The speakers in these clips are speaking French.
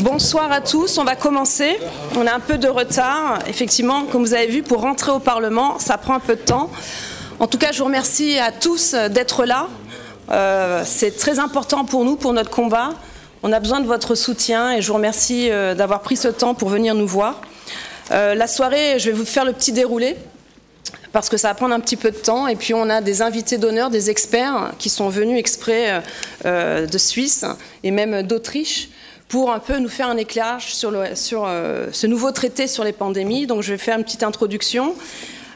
Bonsoir à tous, on va commencer. On a un peu de retard. Effectivement, comme vous avez vu, pour rentrer au Parlement, ça prend un peu de temps. En tout cas, je vous remercie à tous d'être là. C'est très important pour nous, pour notre combat. On a besoin de votre soutien et je vous remercie d'avoir pris ce temps pour venir nous voir. La soirée, je vais vous faire le petit déroulé parce que ça va prendre un petit peu de temps. Et puis on a des invités d'honneur, des experts qui sont venus exprès de Suisse et même d'Autriche pour un peu nous faire un éclairage sur ce nouveau traité sur les pandémies. Donc je vais faire une petite introduction.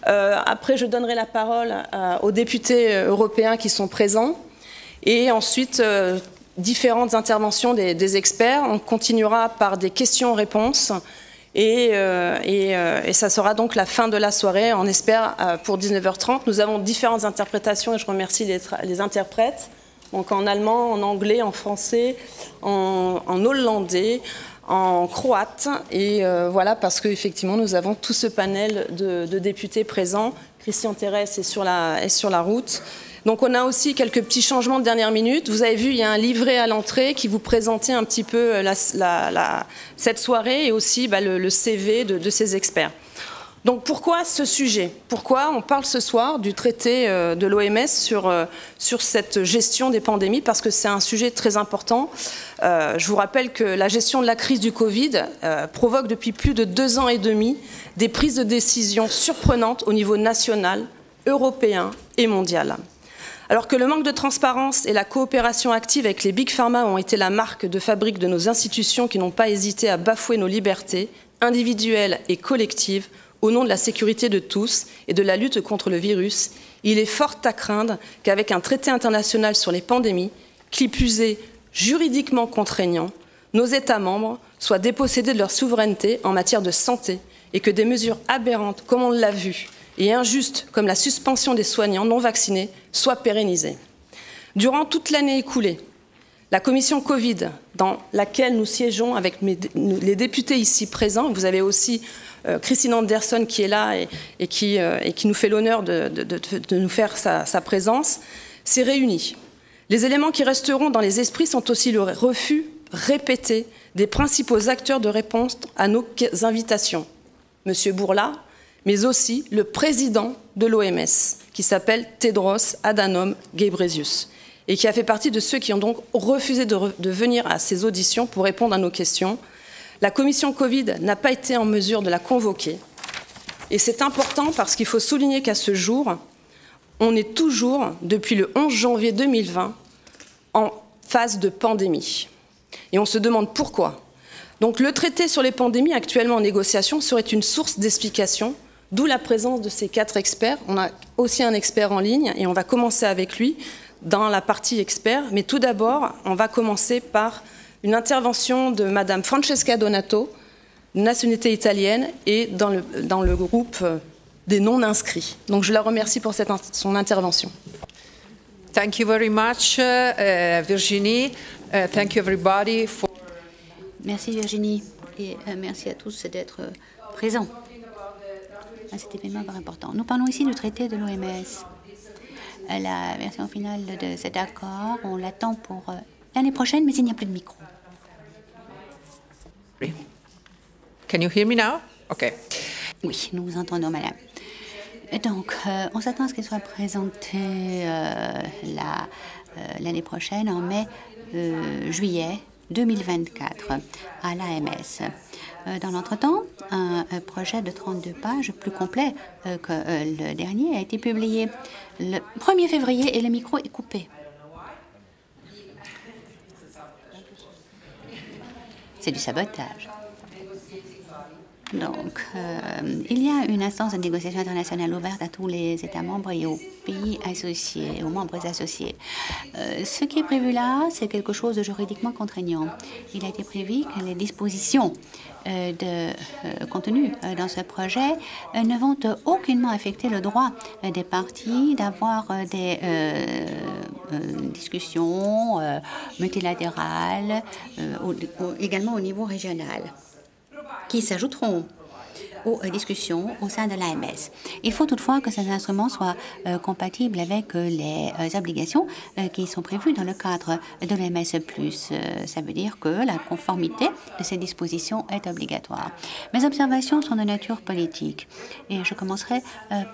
Après, je donnerai la parole aux députés européens qui sont présents. Et ensuite, différentes interventions des experts. On continuera par des questions-réponses. Et ça sera donc la fin de la soirée, on espère, pour 19h30. Nous avons différentes interprétations et je remercie les interprètes. Donc en allemand, en anglais, en français, en hollandais, en croate. Et voilà, parce qu'effectivement, nous avons tout ce panel de députés présents. Christian Thérèse est sur la route. Donc on a aussi quelques petits changements de dernière minute. Vous avez vu, il y a un livret à l'entrée qui vous présentait un petit peu cette soirée et aussi le CV de ces experts. Donc pourquoi ce sujet? Pourquoi on parle ce soir du traité de l'OMS sur cette gestion des pandémies? Parce que c'est un sujet très important. Je vous rappelle que la gestion de la crise du Covid provoque depuis plus de 2 ans et demi des prises de décision surprenantes au niveau national, européen et mondial. Alors que le manque de transparence et la coopération active avec les Big Pharma ont été la marque de fabrique de nos institutions qui n'ont pas hésité à bafouer nos libertés individuelles et collectives au nom de la sécurité de tous et de la lutte contre le virus, il est fort à craindre qu'avec un traité international sur les pandémies, qui plus est juridiquement contraignant, nos États membres soient dépossédés de leur souveraineté en matière de santé et que des mesures aberrantes, comme on l'a vu, et injustes comme la suspension des soignants non vaccinés soient pérennisées. Durant toute l'année écoulée, la commission Covid, dans laquelle nous siégeons avec les députés ici présents, vous avez aussi Christine Anderson qui est là et qui nous fait l'honneur de nous faire sa présence, s'est réunie. Les éléments qui resteront dans les esprits sont aussi le refus répété des principaux acteurs de réponse à nos invitations. Monsieur Bourla, mais aussi le président de l'OMS, qui s'appelle Tedros Adhanom Ghebreyesus, et qui a fait partie de ceux qui ont donc refusé de venir à ces auditions pour répondre à nos questions. La commission Covid n'a pas été en mesure de la convoquer. Et c'est important parce qu'il faut souligner qu'à ce jour, on est toujours, depuis le 11 janvier 2020, en phase de pandémie. Et on se demande pourquoi. Donc le traité sur les pandémies actuellement en négociation serait une source d'explication, d'où la présence de ces 4 experts. On a aussi un expert en ligne et on va commencer avec lui dans la partie expert. Mais tout d'abord, on va commencer par une intervention de Madame Francesca Donato, nationalité italienne, et dans le groupe des non-inscrits. Donc je la remercie pour son intervention. Thank you very much, Virginie. Thank you everybody for... Merci Virginie et merci à tous d'être présents à cet événement important. Nous parlons ici du traité de l'OMS. La version finale de cet accord, on l'attend pour l'année prochaine, mais il n'y a plus de micro. Can you hear me now? Okay. Oui, nous vous entendons, madame. Donc, on s'attend à ce qu'elle soit présentée l'année prochaine, en mai-juillet 2024, à l'AMS. Dans l'entretemps, un projet de 32 pages, plus complet que le dernier, a été publié le 1er février et le micro est coupé. C'est du sabotage. Donc, il y a une instance de négociation internationale ouverte à tous les États membres et aux pays associés, aux membres associés. Ce qui est prévu là, c'est quelque chose de juridiquement contraignant. Il a été prévu que les dispositions contenues dans ce projet ne vont aucunement affecter le droit des parties d'avoir des discussions multilatérales, également au niveau régional, qui s'ajouteront aux discussions au sein de l'AMS. Il faut toutefois que ces instruments soient compatibles avec les obligations qui sont prévues dans le cadre de l'AMS+. Ça veut dire que la conformité de ces dispositions est obligatoire. Mes observations sont de nature politique et je commencerai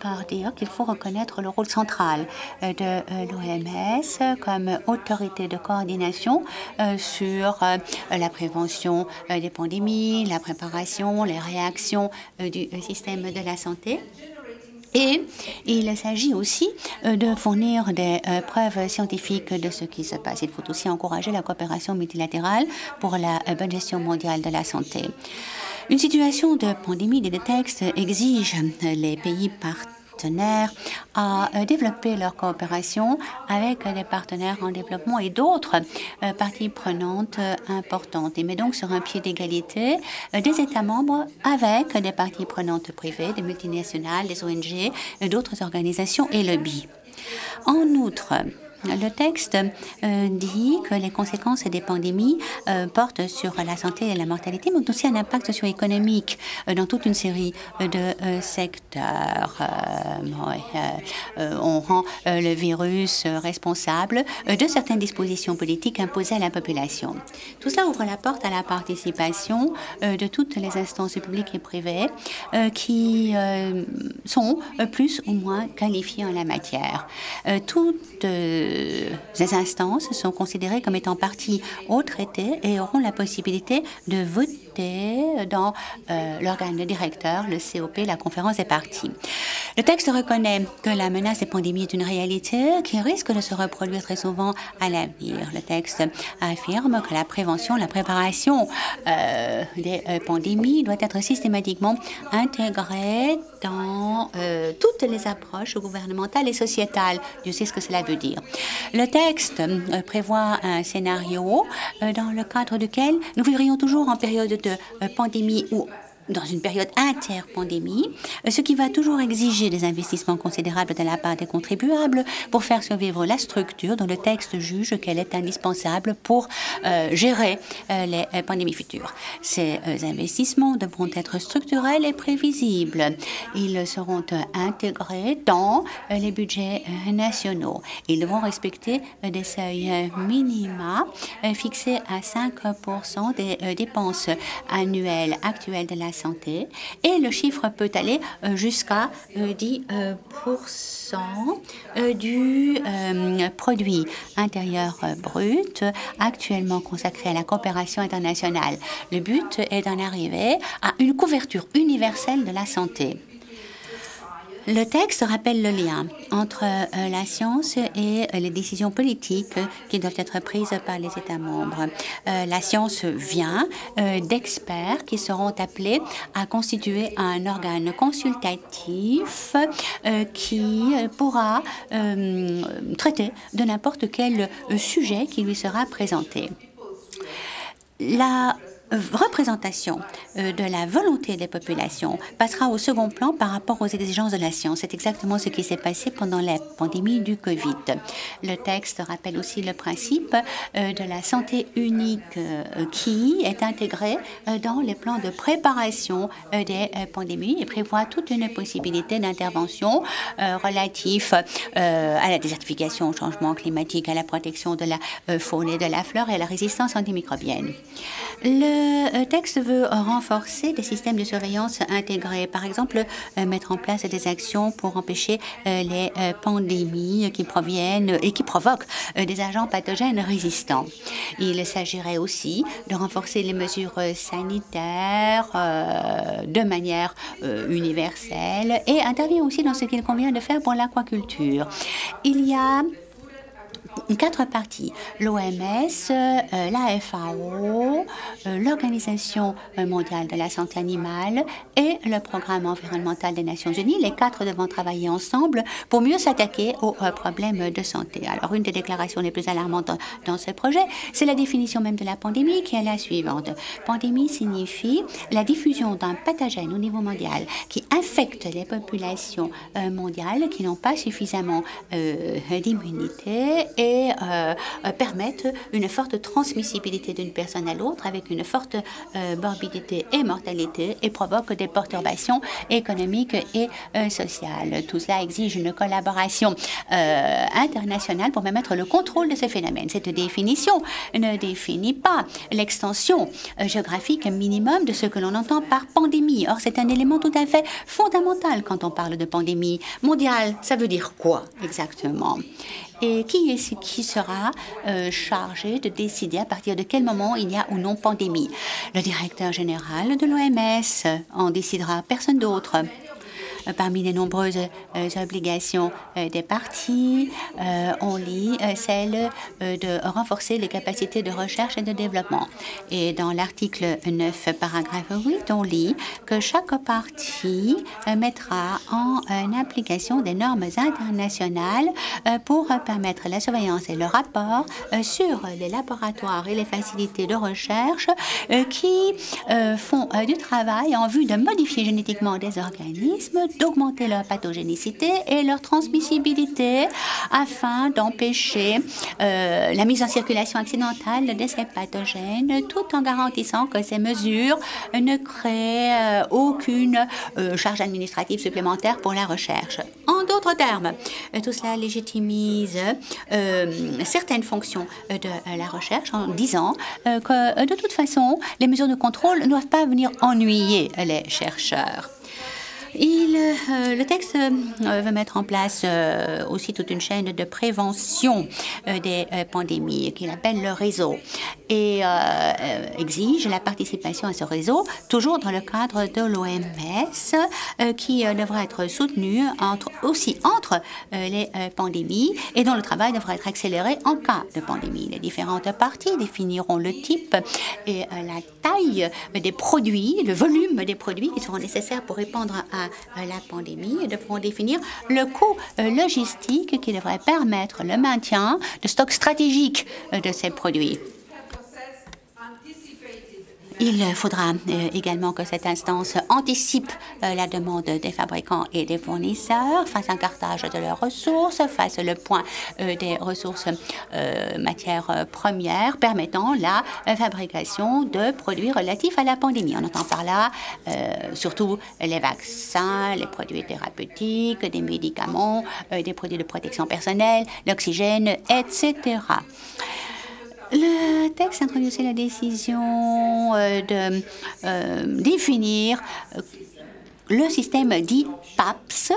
par dire qu'il faut reconnaître le rôle central de l'OMS comme autorité de coordination sur la prévention des pandémies, la préparation, les réactions du système de la santé. Et il s'agit aussi de fournir des preuves scientifiques de ce qui se passe. Il faut aussi encourager la coopération multilatérale pour la bonne gestion mondiale de la santé. Une situation de pandémie des textes exige les pays partenaires à développer leur coopération avec des partenaires en développement et d'autres parties prenantes importantes et met donc sur un pied d'égalité des États membres avec des parties prenantes privées, des multinationales, des ONG, d'autres organisations et lobbies. En outre, le texte dit que les conséquences des pandémies portent sur la santé et la mortalité, mais ont aussi un impact socio-économique dans toute une série de secteurs. On rend le virus responsable de certaines dispositions politiques imposées à la population. Tout cela ouvre la porte à la participation de toutes les instances publiques et privées qui sont plus ou moins qualifiées en la matière. Toutes ces instances sont considérées comme étant parties au traité et auront la possibilité de voter dans l'organe directeur, le COP, la conférence des parties. Le texte reconnaît que la menace des pandémies est une réalité qui risque de se reproduire très souvent à l'avenir. Le texte affirme que la prévention, la préparation des pandémies doit être systématiquement intégrée dans toutes les approches gouvernementales et sociétales. Dieu sait ce que cela veut dire. Le texte prévoit un scénario dans le cadre duquel nous vivrions toujours en période de pandémie ou dans une période inter-pandémie, ce qui va toujours exiger des investissements considérables de la part des contribuables pour faire survivre la structure dont le texte juge qu'elle est indispensable pour gérer les pandémies futures. Ces investissements devront être structurels et prévisibles. Ils seront intégrés dans les budgets nationaux. Ils devront respecter des seuils minima fixés à 5% des dépenses annuelles actuelles de la santé et le chiffre peut aller jusqu'à 10% du produit intérieur brut actuellement consacré à la coopération internationale. Le but est d'en arriver à une couverture universelle de la santé. Le texte rappelle le lien entre la science et les décisions politiques qui doivent être prises par les États membres. La science vient d'experts qui seront appelés à constituer un organe consultatif qui pourra traiter de n'importe quel sujet qui lui sera présenté. La représentation de la volonté des populations passera au second plan par rapport aux exigences de la science. C'est exactement ce qui s'est passé pendant la pandémie du Covid. Le texte rappelle aussi le principe de la santé unique qui est intégré dans les plans de préparation des pandémies et prévoit toute une possibilité d'intervention relative à la désertification, au changement climatique, à la protection de la faune et de la flore et à la résistance antimicrobienne. Le texte veut renforcer des systèmes de surveillance intégrés, par exemple mettre en place des actions pour empêcher les pandémies qui proviennent et qui provoquent des agents pathogènes résistants. Il s'agirait aussi de renforcer les mesures sanitaires de manière universelle et intervient aussi dans ce qu'il convient de faire pour l'aquaculture. Il y a 4 parties, l'OMS, la FAO, l'Organisation mondiale de la santé animale et le Programme environnemental des Nations Unies, les 4 devant travailler ensemble pour mieux s'attaquer aux problèmes de santé. Alors, une des déclarations les plus alarmantes dans ce projet, c'est la définition même de la pandémie qui est la suivante. Pandémie signifie la diffusion d'un pathogène au niveau mondial qui infecte les populations mondiales qui n'ont pas suffisamment d'immunité et et permettent une forte transmissibilité d'une personne à l'autre avec une forte morbidité et mortalité et provoquent des perturbations économiques et sociales. Tout cela exige une collaboration internationale pour permettre le contrôle de ces phénomènes. Cette définition ne définit pas l'extension géographique minimum de ce que l'on entend par pandémie. Or, c'est un élément tout à fait fondamental quand on parle de pandémie mondiale. Ça veut dire quoi exactement? Et qui sera chargé de décider à partir de quel moment il y a ou non pandémie? Le directeur général de l'OMS en décidera, personne d'autre. Parmi les nombreuses obligations des parties, on lit celle de renforcer les capacités de recherche et de développement. Et dans l'article 9, paragraphe 8, on lit que chaque partie mettra en application des normes internationales pour permettre la surveillance et le rapport sur les laboratoires et les facilités de recherche qui font du travail en vue de modifier génétiquement des organismes, d'augmenter leur pathogénicité et leur transmissibilité afin d'empêcher la mise en circulation accidentale de ces pathogènes tout en garantissant que ces mesures ne créent aucune charge administrative supplémentaire pour la recherche. En d'autres termes, tout cela légitimise certaines fonctions de la recherche en disant que de toute façon, les mesures de contrôle ne doivent pas venir ennuyer les chercheurs. Le texte veut mettre en place aussi toute une chaîne de prévention des pandémies qu'il appelle le réseau et exige la participation à ce réseau, toujours dans le cadre de l'OMS, qui devra être soutenu entre les pandémies et dont le travail devra être accéléré en cas de pandémie. Les différentes parties définiront le type et la taille des produits, le volume des produits qui seront nécessaires pour répondre à la pandémie et devront définir le coût logistique qui devrait permettre le maintien de stocks stratégiques de ces produits. Il faudra également que cette instance anticipe la demande des fabricants et des fournisseurs, fasse un cartage de leurs ressources, fasse le point des ressources matières premières permettant la fabrication de produits relatifs à la pandémie. On entend par là surtout les vaccins, les produits thérapeutiques, des médicaments, des produits de protection personnelle, l'oxygène, etc. Le texte introduit la décision de définir le système dit PAPS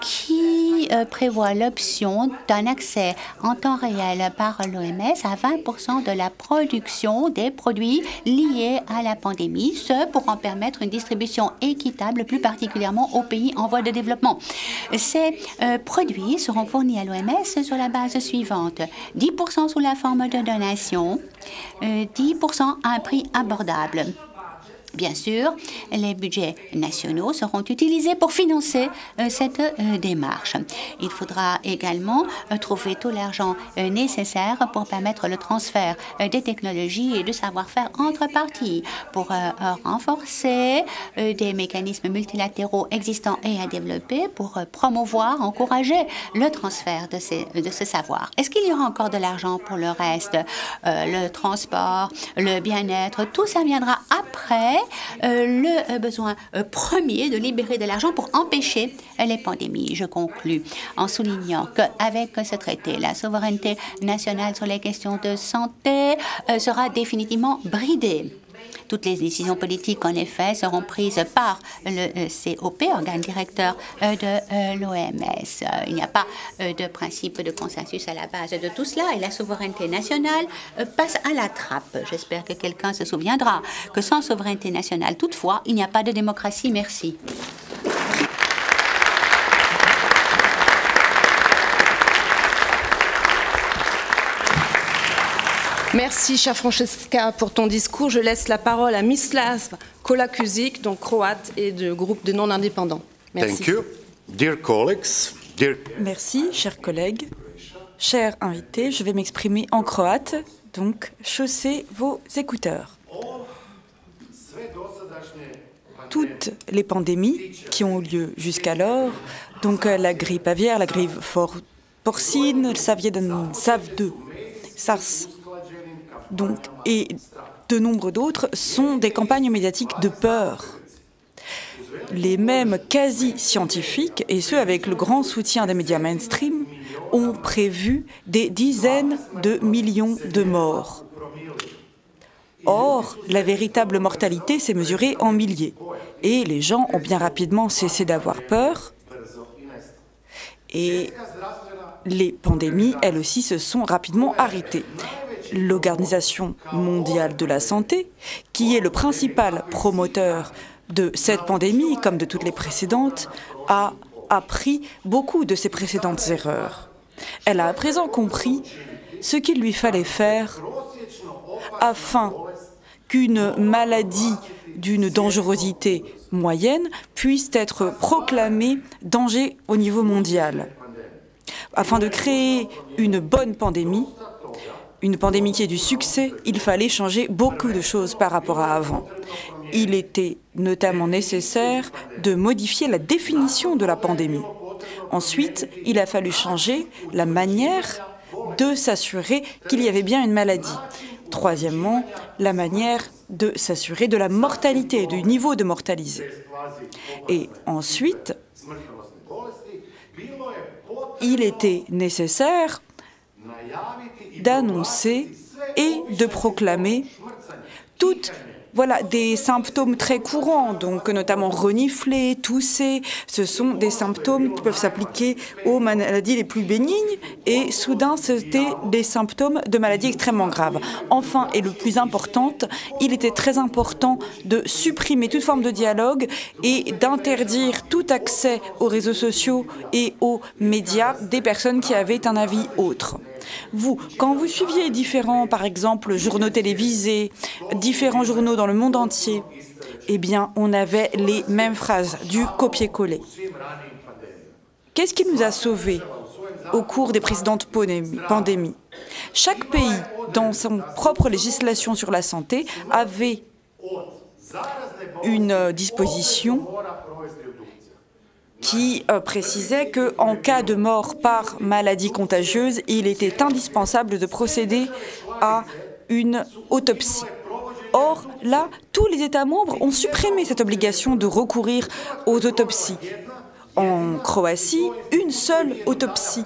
qui prévoit l'option d'un accès en temps réel par l'OMS à 20% de la production des produits liés à la pandémie, ce pour en permettre une distribution équitable, plus particulièrement aux pays en voie de développement. Ces produits seront fournis à l'OMS sur la base suivante: 10% sous la forme de donation, 10% à un prix abordable. Bien sûr, les budgets nationaux seront utilisés pour financer cette démarche. Il faudra également trouver tout l'argent nécessaire pour permettre le transfert des technologies et de savoir-faire entre parties, pour renforcer des mécanismes multilatéraux existants et à développer, pour promouvoir, encourager le transfert de ce savoir. Est-ce qu'il y aura encore de l'argent pour le reste? Le transport, le bien-être, tout ça viendra après le besoin premier de libérer de l'argent pour empêcher les pandémies. Je conclus en soulignant qu'avec ce traité, la souveraineté nationale sur les questions de santé sera définitivement bridée. Toutes les décisions politiques, en effet, seront prises par le COP, organe directeur de l'OMS. Il n'y a pas de principe de consensus à la base de tout cela et la souveraineté nationale passe à la trappe. J'espère que quelqu'un se souviendra que sans souveraineté nationale, toutefois, il n'y a pas de démocratie. Merci. Merci, chère Francesca, pour ton discours. Je laisse la parole à Mislav Kolakusic, donc croate et du groupe de non-indépendants. Merci. Thank you. Dear colleagues, Merci, chers collègues. Chers invités, je vais m'exprimer en croate, donc chaussez vos écouteurs. Toutes les pandémies qui ont eu lieu jusqu'alors, donc la grippe aviaire, la grippe porcine, SAV2, SARS, donc, et de nombreux d'autres sont des campagnes médiatiques de peur. Les mêmes quasi-scientifiques, et ceux avec le grand soutien des médias mainstream, ont prévu des dizaines de millions de morts. Or, la véritable mortalité s'est mesurée en milliers. Et les gens ont bien rapidement cessé d'avoir peur. Et les pandémies, elles aussi, se sont rapidement arrêtées. L'Organisation mondiale de la santé, qui est le principal promoteur de cette pandémie, comme de toutes les précédentes, a appris beaucoup de ses précédentes erreurs. Elle a à présent compris ce qu'il lui fallait faire afin qu'une maladie d'une dangerosité moyenne puisse être proclamée danger au niveau mondial. Afin de créer une bonne pandémie, une pandémie qui ait du succès, il fallait changer beaucoup de choses par rapport à avant. Il était notamment nécessaire de modifier la définition de la pandémie. Ensuite, il a fallu changer la manière de s'assurer qu'il y avait bien une maladie. Troisièmement, la manière de s'assurer de la mortalité, du niveau de mortalité. Et ensuite, il était nécessaire d'annoncer et de proclamer toutes des symptômes très courants, donc notamment renifler, tousser. Ce sont des symptômes qui peuvent s'appliquer aux maladies les plus bénignes et soudain c'était des symptômes de maladies extrêmement graves. Enfin, et le plus important, il était très important de supprimer toute forme de dialogue et d'interdire tout accès aux réseaux sociaux et aux médias des personnes qui avaient un avis autre. Vous, quand vous suiviez différents, par exemple, journaux télévisés, différents journaux dans le monde entier, eh bien, on avait les mêmes phrases, du copier-coller. Qu'est-ce qui nous a sauvés au cours des précédentes pandémies? Chaque pays, dans son propre législation sur la santé, avait une disposition qui précisait qu'en cas de mort par maladie contagieuse, il était indispensable de procéder à une autopsie. Or, là, tous les États membres ont supprimé cette obligation de recourir aux autopsies. En Croatie, une seule autopsie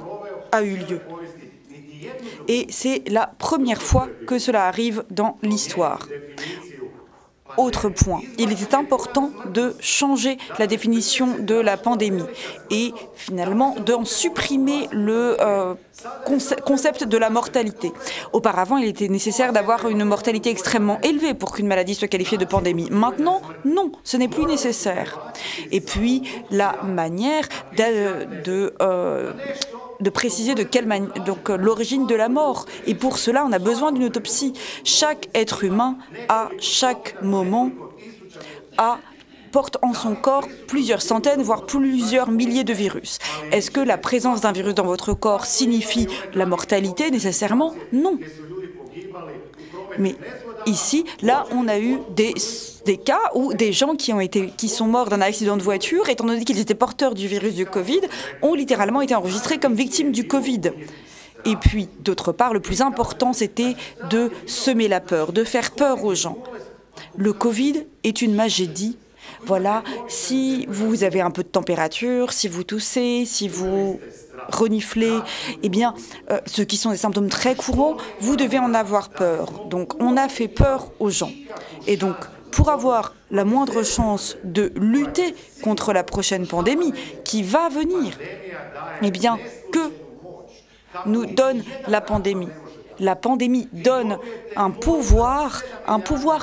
a eu lieu. Et c'est la première fois que cela arrive dans l'histoire. Autre point, il était important de changer la définition de la pandémie et finalement d'en supprimer le concept de la mortalité. Auparavant, il était nécessaire d'avoir une mortalité extrêmement élevée pour qu'une maladie soit qualifiée de pandémie. Maintenant, non, ce n'est plus nécessaire. Et puis, la manière de préciser donc l'origine de la mort. Et pour cela, on a besoin d'une autopsie. Chaque être humain, à chaque moment, porte en son corps plusieurs centaines, voire plusieurs milliers de virus. Est-ce que la présence d'un virus dans votre corps signifie la mortalité nécessairement? Non. Mais ici, là, on a eu des cas où des gens qui sont morts d'un accident de voiture, étant donné qu'ils étaient porteurs du virus du Covid, ont littéralement été enregistrés comme victimes du Covid. Et puis, d'autre part, le plus important, c'était de semer la peur, de faire peur aux gens. Le Covid est une maladie. Voilà, si vous avez un peu de température, si vous toussez, si vous renifler, eh bien, ceux qui sont des symptômes très courants, vous devez en avoir peur. Donc, on a fait peur aux gens. Et donc, pour avoir la moindre chance de lutter contre la prochaine pandémie qui va venir, eh bien, que nous donne la pandémie? La pandémie donne un pouvoir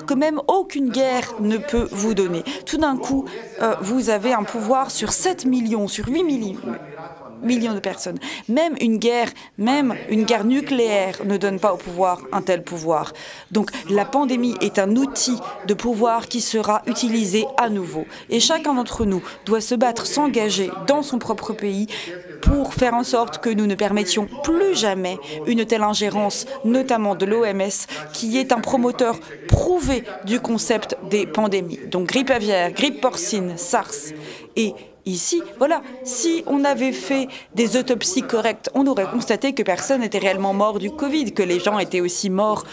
que même aucune guerre ne peut vous donner. Tout d'un coup, vous avez un pouvoir sur 7 millions, sur 8 millions de personnes. Même une guerre nucléaire ne donne pas au pouvoir un tel pouvoir. Donc la pandémie est un outil de pouvoir qui sera utilisé à nouveau. Et chacun d'entre nous doit se battre, s'engager dans son propre pays pour faire en sorte que nous ne permettions plus jamais une telle ingérence, notamment de l'OMS, qui est un promoteur prouvé du concept des pandémies. Donc grippe aviaire, grippe porcine, SARS et ici, voilà, si on avait fait des autopsies correctes, on aurait constaté que personne n'était réellement mort du Covid, que les gens étaient aussi morts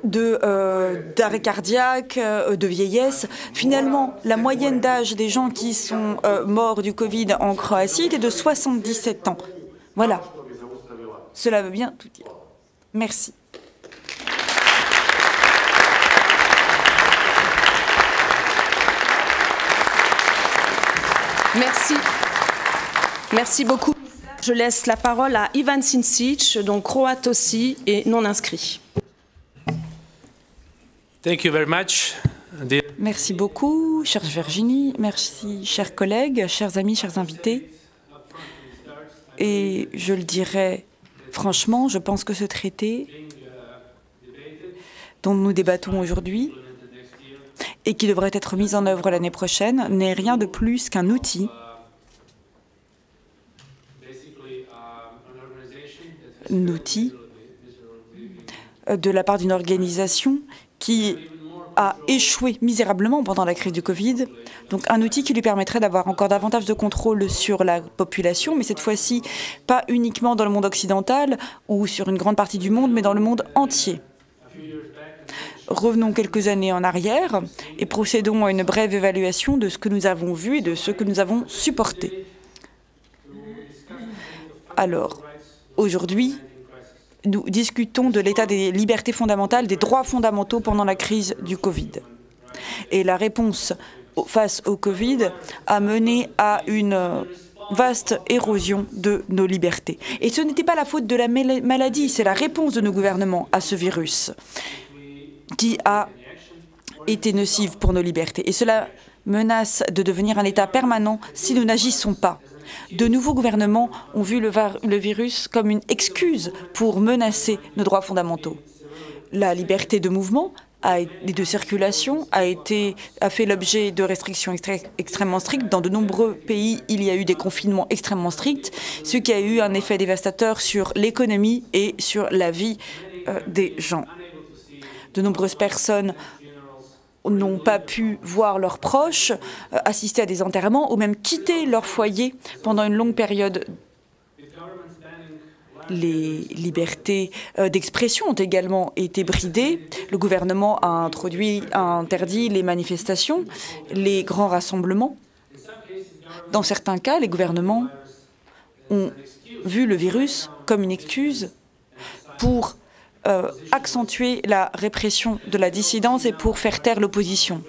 d'arrêt cardiaque, de vieillesse. Finalement, la moyenne d'âge des gens qui sont morts du Covid en Croatie était de 77 ans. Voilà. Cela veut bien tout dire. Merci. Merci. Merci beaucoup. Je laisse la parole à Ivan Sinčić, donc croate aussi et non inscrit. Thank you very much. Merci beaucoup, chère Virginie. Merci, chers collègues, chers amis, chers invités. Et je le dirais franchement, je pense que ce traité dont nous débattons aujourd'hui et qui devrait être mis en œuvre l'année prochaine n'est rien de plus qu'un outil de la part d'une organisation qui a échoué misérablement pendant la crise du Covid, donc un outil qui lui permettrait d'avoir encore davantage de contrôle sur la population, mais cette fois-ci pas uniquement dans le monde occidental ou sur une grande partie du monde, mais dans le monde entier. Revenons quelques années en arrière et procédons à une brève évaluation de ce que nous avons vu et de ce que nous avons supporté. Alors, aujourd'hui, nous discutons de l'état des libertés fondamentales, des droits fondamentaux pendant la crise du Covid. Et la réponse face au Covid a mené à une vaste érosion de nos libertés. Et ce n'était pas la faute de la maladie, c'est la réponse de nos gouvernements à ce virus qui a été nocive pour nos libertés. Et cela menace de devenir un état permanent si nous n'agissons pas. De nouveaux gouvernements ont vu le virus comme une excuse pour menacer nos droits fondamentaux. La liberté de mouvement et de circulation a fait l'objet de restrictions extrêmement strictes. Dans de nombreux pays, il y a eu des confinements extrêmement stricts, ce qui a eu un effet dévastateur sur l'économie et sur la vie des gens. De nombreuses personnes n'ont pas pu voir leurs proches, assister à des enterrements ou même quitter leur foyer pendant une longue période. Les libertés d'expression ont également été bridées. Le gouvernement a interdit les manifestations, les grands rassemblements. Dans certains cas, les gouvernements ont vu le virus comme une excuse pour accentuer la répression de la dissidence et pour faire taire l'opposition.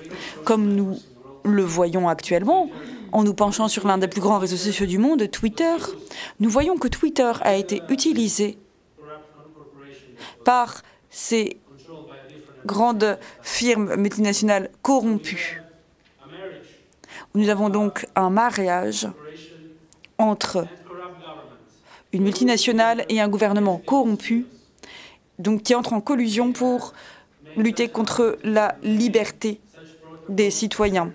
Comme nous le voyons actuellement, en nous penchant sur l'un des plus grands réseaux sociaux du monde, Twitter, nous voyons que Twitter a été utilisé par ces grandes firmes multinationales corrompues. Nous avons donc un mariage entre une multinationale et un gouvernement corrompu, donc qui entre en collusion pour lutter contre la liberté des citoyens.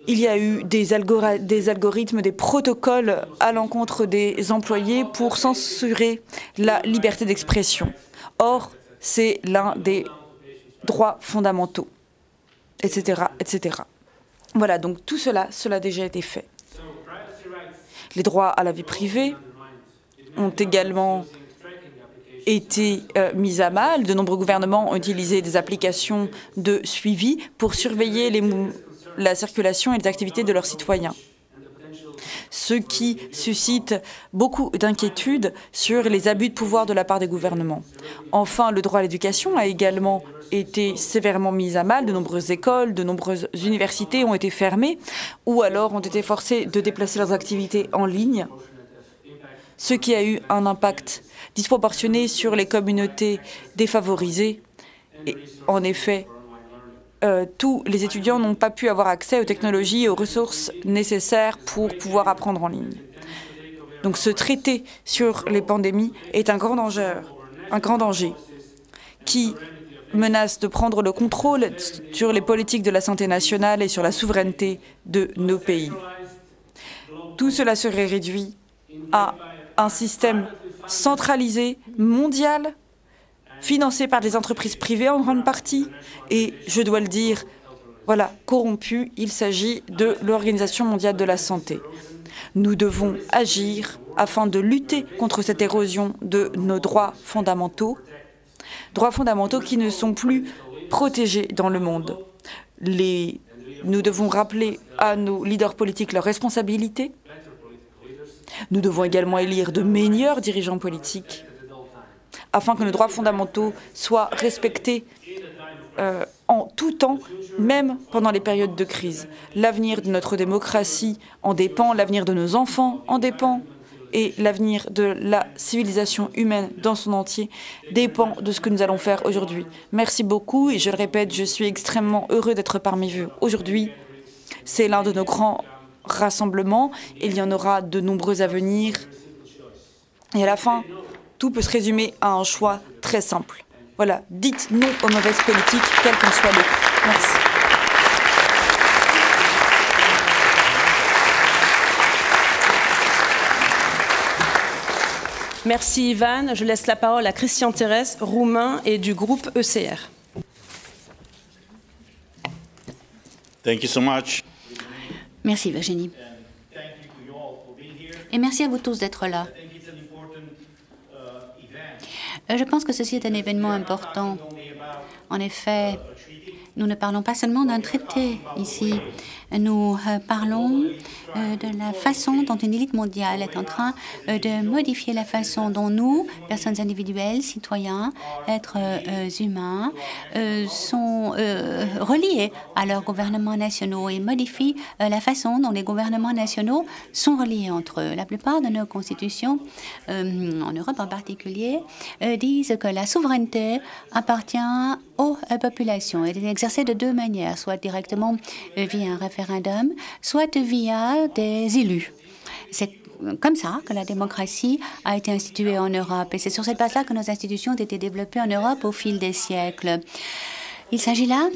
Il y a eu des algorithmes, des protocoles à l'encontre des employés pour censurer la liberté d'expression. Or, c'est l'un des droits fondamentaux, etc., etc. Voilà, donc tout cela a déjà été fait. Les droits à la vie privée ont également été mis à mal. De nombreux gouvernements ont utilisé des applications de suivi pour surveiller la circulation et les activités de leurs citoyens, ce qui suscite beaucoup d'inquiétudes sur les abus de pouvoir de la part des gouvernements. Enfin, le droit à l'éducation a également été sévèrement mis à mal. De nombreuses écoles, de nombreuses universités ont été fermées ou alors ont été forcées de déplacer leurs activités en ligne, ce qui a eu un impact disproportionné sur les communautés défavorisées. Et en effet, tous les étudiants n'ont pas pu avoir accès aux technologies et aux ressources nécessaires pour pouvoir apprendre en ligne. Donc ce traité sur les pandémies est un grand danger qui menace de prendre le contrôle sur les politiques de la santé nationale et sur la souveraineté de nos pays. Tout cela serait réduit à un système centralisé, mondial, financés par des entreprises privées en grande partie, et je dois le dire, voilà, corrompus, il s'agit de l'Organisation mondiale de la santé. Nous devons agir afin de lutter contre cette érosion de nos droits fondamentaux qui ne sont plus protégés dans le monde. Nous devons rappeler à nos leaders politiques leurs responsabilités. Nous devons également élire de meilleurs dirigeants politiques afin que nos droits fondamentaux soient respectés en tout temps, même pendant les périodes de crise. L'avenir de notre démocratie en dépend, l'avenir de nos enfants en dépend, et l'avenir de la civilisation humaine dans son entier dépend de ce que nous allons faire aujourd'hui. Merci beaucoup, et je le répète, je suis extrêmement heureux d'être parmi vous aujourd'hui. C'est l'un de nos grands rassemblements, il y en aura de nombreux à venir, et à la fin, tout peut se résumer à un choix très simple. Voilà, dites non aux mauvaises politiques, quelles qu'en soient les. Merci. Merci Ivan. Je laisse la parole à Christian Thérèse, roumain et du groupe ECR. Thank you so much. Merci Virginie. Et merci à vous tous d'être là. Je pense que ceci est un événement important. En effet, nous ne parlons pas seulement d'un traité ici. Nous parlons de la façon dont une élite mondiale est en train de modifier la façon dont nous, personnes individuelles, citoyens, êtres humains, sont reliés à leurs gouvernements nationaux et modifient la façon dont les gouvernements nationaux sont reliés entre eux. La plupart de nos constitutions, en Europe en particulier, disent que la souveraineté appartient aux populations et est exercée de deux manières, soit directement via un référendum, soit via des élus. C'est comme ça que la démocratie a été instituée en Europe et c'est sur cette base-là que nos institutions ont été développées en Europe au fil des siècles. Il s'agit là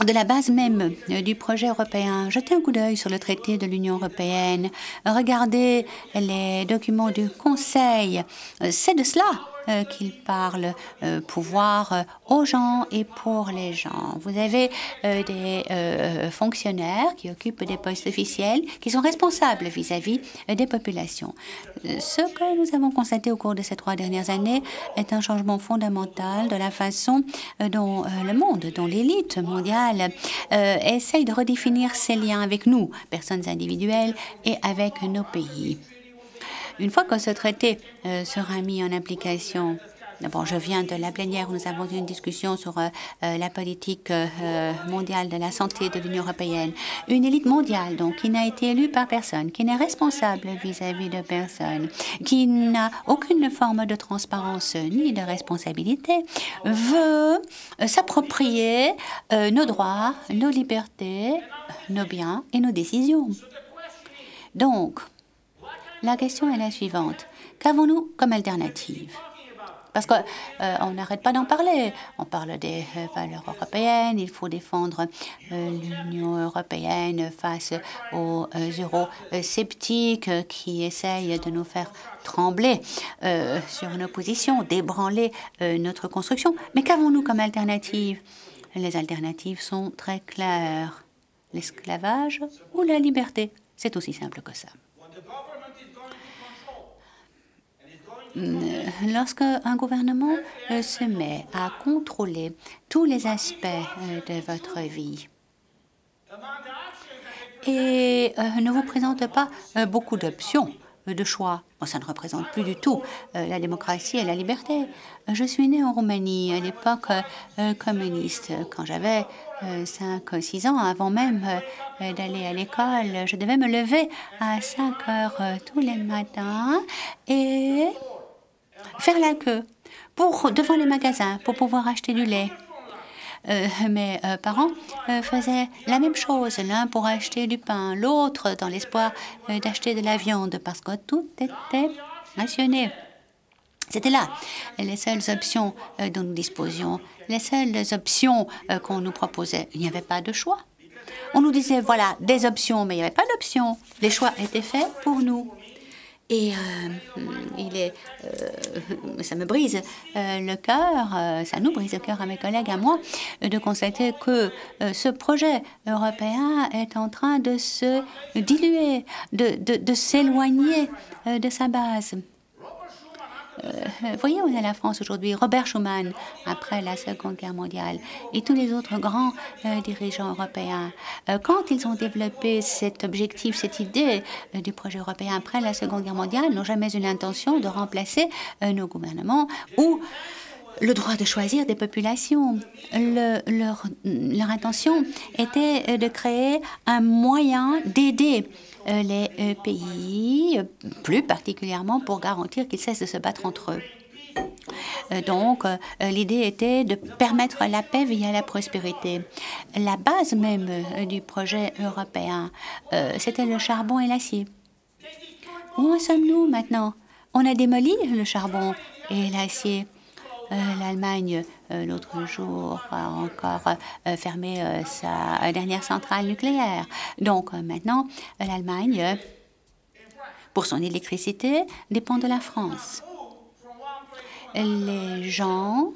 de la base même du projet européen. Jetez un coup d'œil sur le traité de l'Union européenne. Regardez les documents du Conseil. C'est de cela qu'il parle, pouvoir aux gens et pour les gens. Vous avez des fonctionnaires qui occupent des postes officiels qui sont responsables vis-à-vis des populations. Ce que nous avons constaté au cours de ces 3 dernières années est un changement fondamental de la façon dont le monde, dont l'élite mondiale essaye de redéfinir ses liens avec nous, personnes individuelles, et avec nos pays. Une fois que ce traité sera mis en application, bon, je viens de la plénière où nous avons eu une discussion sur la politique mondiale de la santé de l'Union européenne. Une élite mondiale, donc, qui n'a été élue par personne, qui n'est responsable vis-à-vis de personne, qui n'a aucune forme de transparence ni de responsabilité, veut s'approprier nos droits, nos libertés, nos biens et nos décisions. Donc, la question est la suivante. Qu'avons-nous comme alternative? Parce qu'on n'arrête pas d'en parler. On parle des valeurs européennes. Il faut défendre l'Union européenne face aux eurosceptiques qui essayent de nous faire trembler sur nos positions, d'ébranler notre construction. Mais qu'avons-nous comme alternative? Les alternatives sont très claires. L'esclavage ou la liberté. C'est aussi simple que ça. Lorsque un gouvernement se met à contrôler tous les aspects de votre vie et ne vous présente pas beaucoup d'options, de choix, bon, ça ne représente plus du tout la démocratie et la liberté. Je suis née en Roumanie à l'époque communiste. Quand j'avais 5-6 ans, avant même d'aller à l'école, je devais me lever à 5 heures tous les matins et faire la queue devant les magasins pour pouvoir acheter du lait. Mes parents faisaient la même chose, l'un pour acheter du pain, l'autre dans l'espoir d'acheter de la viande, parce que tout était rationné. C'était là les seules options dont nous disposions, les seules options qu'on nous proposait. Il n'y avait pas de choix. On nous disait, voilà, des options, mais il n'y avait pas d'options. Les choix étaient faits pour nous. Et ça me brise le cœur, ça nous brise le cœur à mes collègues, à moi, de constater que ce projet européen est en train de se diluer, de s'éloigner de sa base. Voyez où est la France aujourd'hui. Robert Schuman, après la Seconde Guerre mondiale, et tous les autres grands dirigeants européens, quand ils ont développé cet objectif, cette idée du projet européen après la Seconde Guerre mondiale, n'ont jamais eu l'intention de remplacer nos gouvernements ou le droit de choisir des populations. Leur intention était de créer un moyen d'aider les pays, plus particulièrement pour garantir qu'ils cessent de se battre entre eux. Donc, l'idée était de permettre la paix via la prospérité. La base même du projet européen, c'était le charbon et l'acier. Où en sommes-nous maintenant? On a démoli le charbon et l'acier. L'Allemagne, l'autre jour, a encore fermé sa dernière centrale nucléaire. Donc maintenant, l'Allemagne, pour son électricité, dépend de la France. Les gens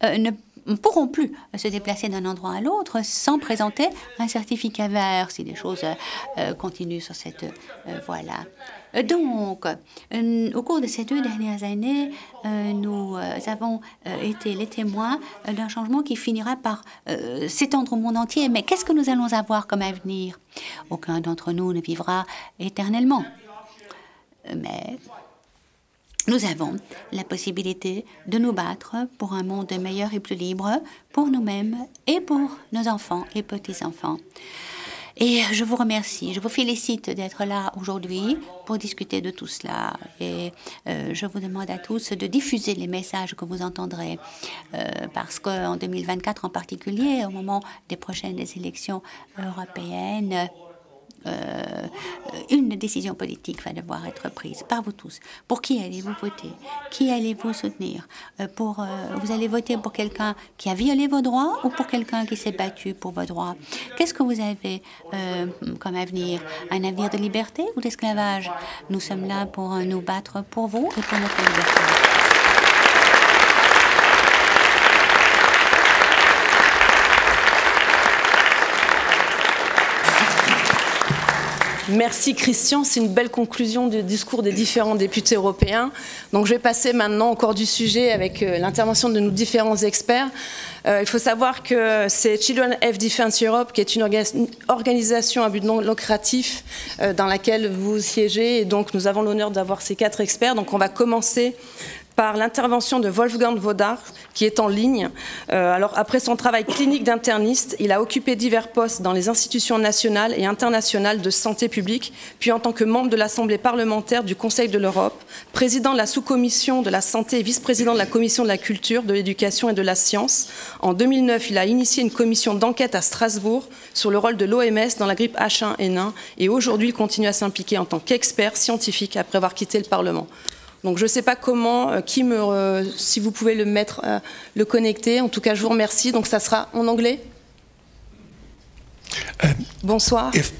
ne pourront plus se déplacer d'un endroit à l'autre sans présenter un certificat vert si les choses continuent sur cette voie-là. Donc, au cours de ces 2 dernières années, nous avons été les témoins d'un changement qui finira par s'étendre au monde entier. Mais qu'est-ce que nous allons avoir comme avenir? Aucun d'entre nous ne vivra éternellement. Mais nous avons la possibilité de nous battre pour un monde meilleur et plus libre pour nous-mêmes et pour nos enfants et petits-enfants. Et je vous remercie, je vous félicite d'être là aujourd'hui pour discuter de tout cela. Et je vous demande à tous de diffuser les messages que vous entendrez. Parce qu'en 2024 en particulier, au moment des prochaines élections européennes, une décision politique va devoir être prise par vous tous. Pour qui allez-vous voter? Qui allez-vous soutenir? Vous allez voter pour quelqu'un qui a violé vos droits ou pour quelqu'un qui s'est battu pour vos droits? Qu'est-ce que vous avez comme avenir? Un avenir de liberté ou d'esclavage? Nous sommes là pour nous battre pour vous et pour notre liberté. Merci Christian, c'est une belle conclusion du discours des différents députés européens. Donc je vais passer maintenant au corps du sujet avec l'intervention de nos différents experts. Il faut savoir que c'est Children of Defense Europe, qui est une organisation à but non lucratif dans laquelle vous siégez. Et donc nous avons l'honneur d'avoir ces 4 experts. Donc on va commencer par l'intervention de Wolfgang Vodar, qui est en ligne. Alors, après son travail clinique d'interniste, il a occupé divers postes dans les institutions nationales et internationales de santé publique, puis en tant que membre de l'Assemblée parlementaire du Conseil de l'Europe, président de la sous-commission de la santé et vice-président de la commission de la culture, de l'éducation et de la science. En 2009, il a initié une commission d'enquête à Strasbourg sur le rôle de l'OMS dans la grippe H1N1, et aujourd'hui, il continue à s'impliquer en tant qu'expert scientifique après avoir quitté le Parlement. Donc je ne sais pas comment, si vous pouvez le mettre, le connecter. En tout cas, je vous remercie. Donc ça sera en anglais. Bonsoir. Yes.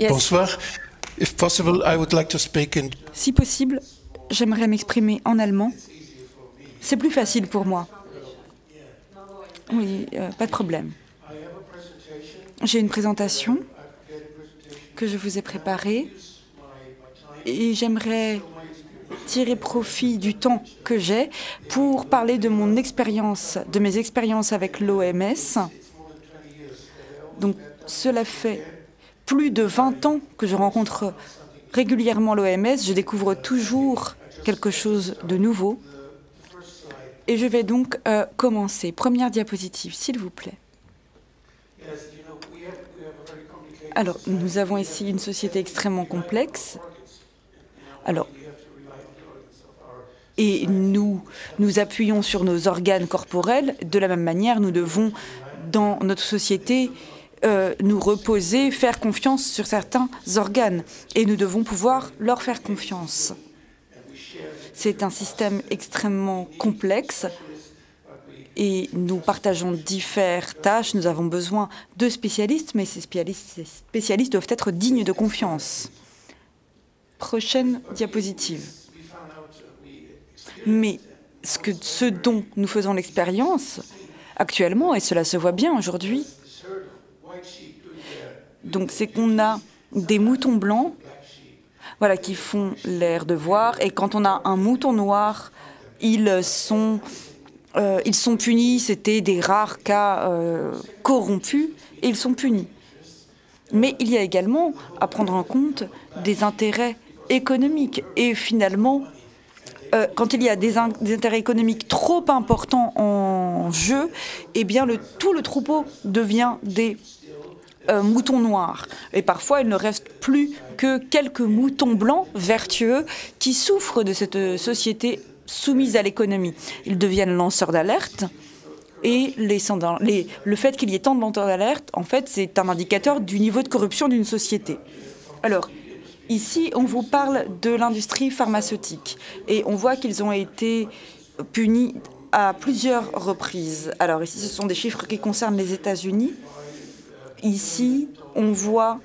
Bonsoir. If possible, I would like to speak in... Si possible, j'aimerais m'exprimer en allemand. C'est plus facile pour moi. Oui, pas de problème. J'ai une présentation que je vous ai préparée et j'aimerais tirer profit du temps que j'ai pour parler de mon expérience, de mes expériences avec l'OMS. Donc, cela fait plus de 20 ans que je rencontre régulièrement l'OMS. Je découvre toujours quelque chose de nouveau. Et je vais donc commencer. Première diapositive, s'il vous plaît. Alors, nous avons ici une société extrêmement complexe. Alors, et nous appuyons sur nos organes corporels. De la même manière, nous devons, dans notre société, nous reposer, faire confiance sur certains organes. Et nous devons pouvoir leur faire confiance. C'est un système extrêmement complexe et nous partageons diverses tâches. Nous avons besoin de spécialistes, mais ces spécialistes doivent être dignes de confiance. Prochaine diapositive. Mais ce dont nous faisons l'expérience actuellement, et cela se voit bien aujourd'hui, donc c'est qu'on a des moutons blancs, voilà, qui font leur devoir, et quand on a un mouton noir, ils sont punis. C'était des rares cas corrompus, et ils sont punis. Mais il y a également à prendre en compte des intérêts économiques. Et finalement, quand il y a des intérêts économiques trop importants en jeu, eh bien tout le troupeau devient des moutons noirs. Et parfois, il ne reste plus que quelques moutons blancs vertueux qui souffrent de cette société soumise à l'économie. Ils deviennent lanceurs d'alerte. Et le fait qu'il y ait tant de lanceurs d'alerte, en fait, c'est un indicateur du niveau de corruption d'une société. Alors, ici, on vous parle de l'industrie pharmaceutique. Et on voit qu'ils ont été punis à plusieurs reprises. Alors ici, ce sont des chiffres qui concernent les États-Unis. Ici, on voit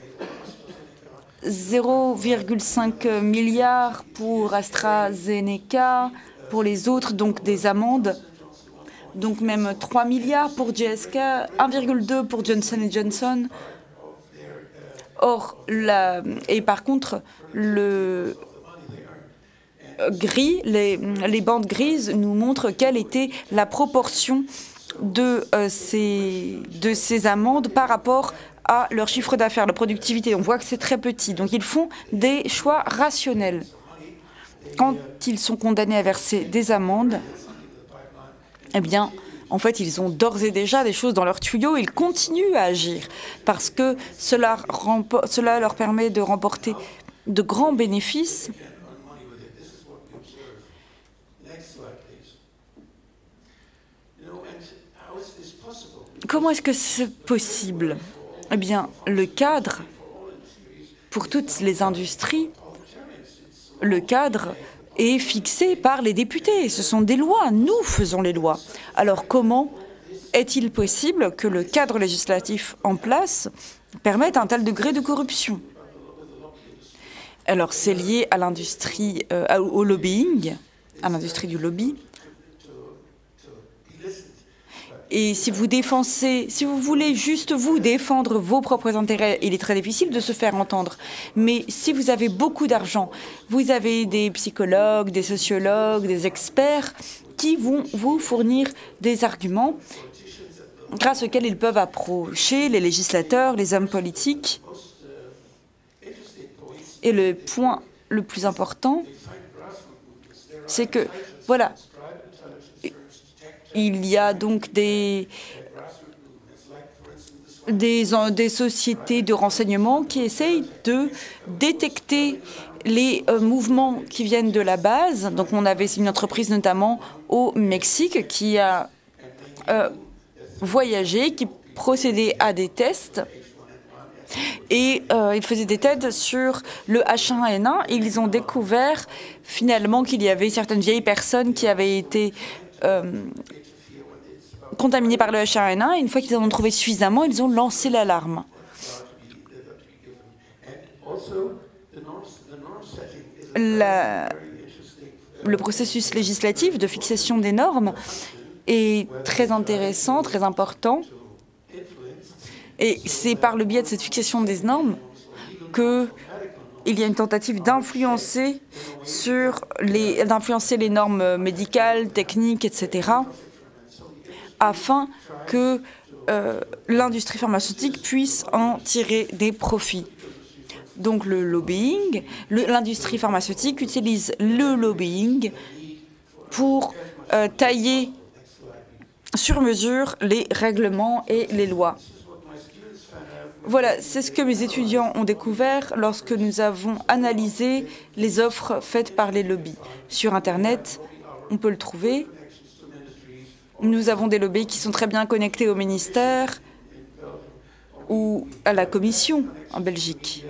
0,5 milliard pour AstraZeneca, pour les autres, donc des amendes. Donc même 3 milliards pour GSK, 1,2 pour Johnson & Johnson. Or, et par contre, les bandes grises nous montrent quelle était la proportion de ces amendes par rapport à leur chiffre d'affaires, la productivité. On voit que c'est très petit. Donc ils font des choix rationnels. Quand ils sont condamnés à verser des amendes, eh bien, en fait, ils ont d'ores et déjà des choses dans leur tuyau. Ils continuent à agir parce que cela leur permet de remporter de grands bénéfices. Comment est-ce que c'est possible? Eh bien, le cadre, pour toutes les industries, le cadre est fixé par les députés. Ce sont des lois. Nous faisons les lois. Alors, comment est-il possible que le cadre législatif en place permette un tel degré de corruption? Alors, c'est lié à l'industrie, au lobbying, à l'industrie du lobby. Et si vous voulez juste vous défendre vos propres intérêts, il est très difficile de se faire entendre. Mais si vous avez beaucoup d'argent, vous avez des psychologues, des sociologues, des experts qui vont vous fournir des arguments grâce auxquels ils peuvent approcher les législateurs, les hommes politiques. Et le point le plus important, c'est que, voilà, il y a donc des sociétés de renseignement qui essayent de détecter les mouvements qui viennent de la base. Donc on avait une entreprise notamment au Mexique qui a voyagé, qui procédait à des tests. Et ils faisaient des tests sur le H1N1 et ils ont découvert finalement qu'il y avait certaines vieilles personnes qui avaient été contaminés par le H1N1, et une fois qu'ils en ont trouvé suffisamment, ils ont lancé l'alarme. Le processus législatif de fixation des normes est très intéressant, très important. Et c'est par le biais de cette fixation des normes qu'il y a une tentative d'influencer les normes médicales, techniques, etc., afin que l'industrie pharmaceutique puisse en tirer des profits. Donc le lobbying, l'industrie pharmaceutique utilise le lobbying pour tailler sur mesure les règlements et les lois. Voilà, c'est ce que mes étudiants ont découvert lorsque nous avons analysé les offres faites par les lobbies. Sur Internet, on peut le trouver. Nous avons des lobbies qui sont très bien connectés au ministère ou à la Commission en Belgique.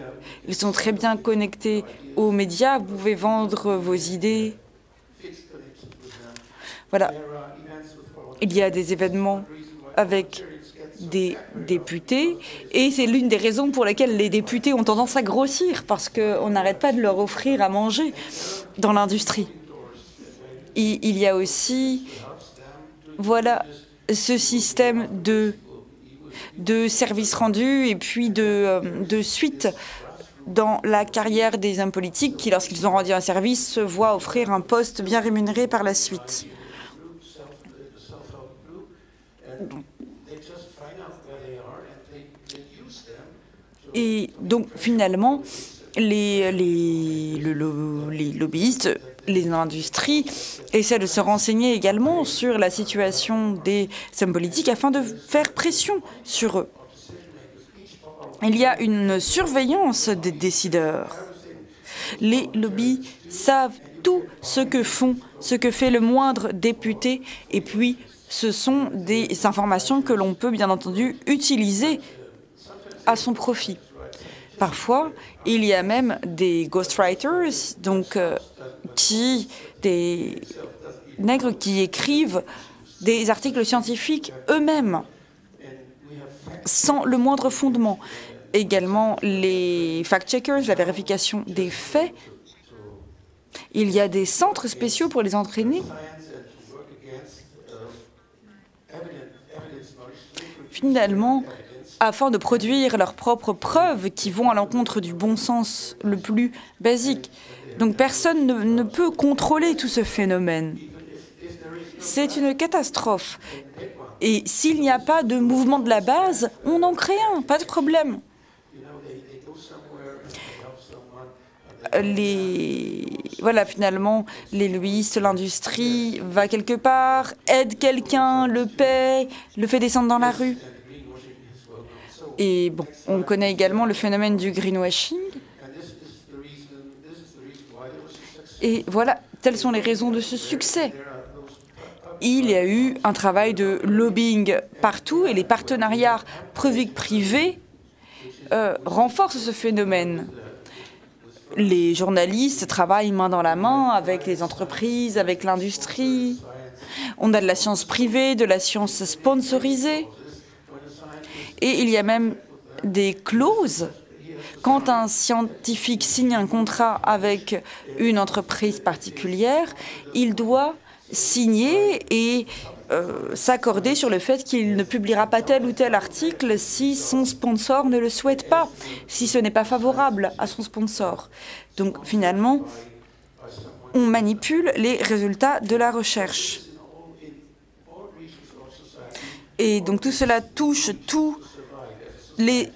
Ils sont très bien connectés aux médias. Vous pouvez vendre vos idées. Voilà. Il y a des événements avec des députés, et c'est l'une des raisons pour lesquelles les députés ont tendance à grossir, parce qu'on n'arrête pas de leur offrir à manger dans l'industrie. Il y a aussi, voilà, ce système de services rendus et puis de suite dans la carrière des hommes politiques qui, lorsqu'ils ont rendu un service, se voient offrir un poste bien rémunéré par la suite. Et donc, finalement, les lobbyistes, les industries essaient de se renseigner également sur la situation des hommes politiques afin de faire pression sur eux. Il y a une surveillance des décideurs. Les lobbies savent tout ce que font, ce que fait le moindre député, et puis ce sont des informations que l'on peut bien entendu utiliser à son profit. Parfois, il y a même des ghostwriters, donc des nègres qui écrivent des articles scientifiques eux-mêmes, sans le moindre fondement. Également, les fact-checkers, la vérification des faits. Il y a des centres spéciaux pour les entraîner. Finalement, afin de produire leurs propres preuves qui vont à l'encontre du bon sens le plus basique. Donc personne ne peut contrôler tout ce phénomène. C'est une catastrophe. Et s'il n'y a pas de mouvement de la base, on en crée un, pas de problème. Voilà, finalement, les lobbyistes, l'industrie va quelque part, aide quelqu'un, le paie, le fait descendre dans la rue. Et bon, on connaît également le phénomène du greenwashing. Et voilà, telles sont les raisons de ce succès. Il y a eu un travail de lobbying partout et les partenariats public-privé renforcent ce phénomène. Les journalistes travaillent main dans la main avec les entreprises, avec l'industrie. On a de la science privée, de la science sponsorisée. Et il y a même des clauses. Quand un scientifique signe un contrat avec une entreprise particulière, il doit signer et s'accorder sur le fait qu'il ne publiera pas tel ou tel article si son sponsor ne le souhaite pas, si ce n'est pas favorable à son sponsor. Donc finalement, on manipule les résultats de la recherche. Et donc tout cela touche tous les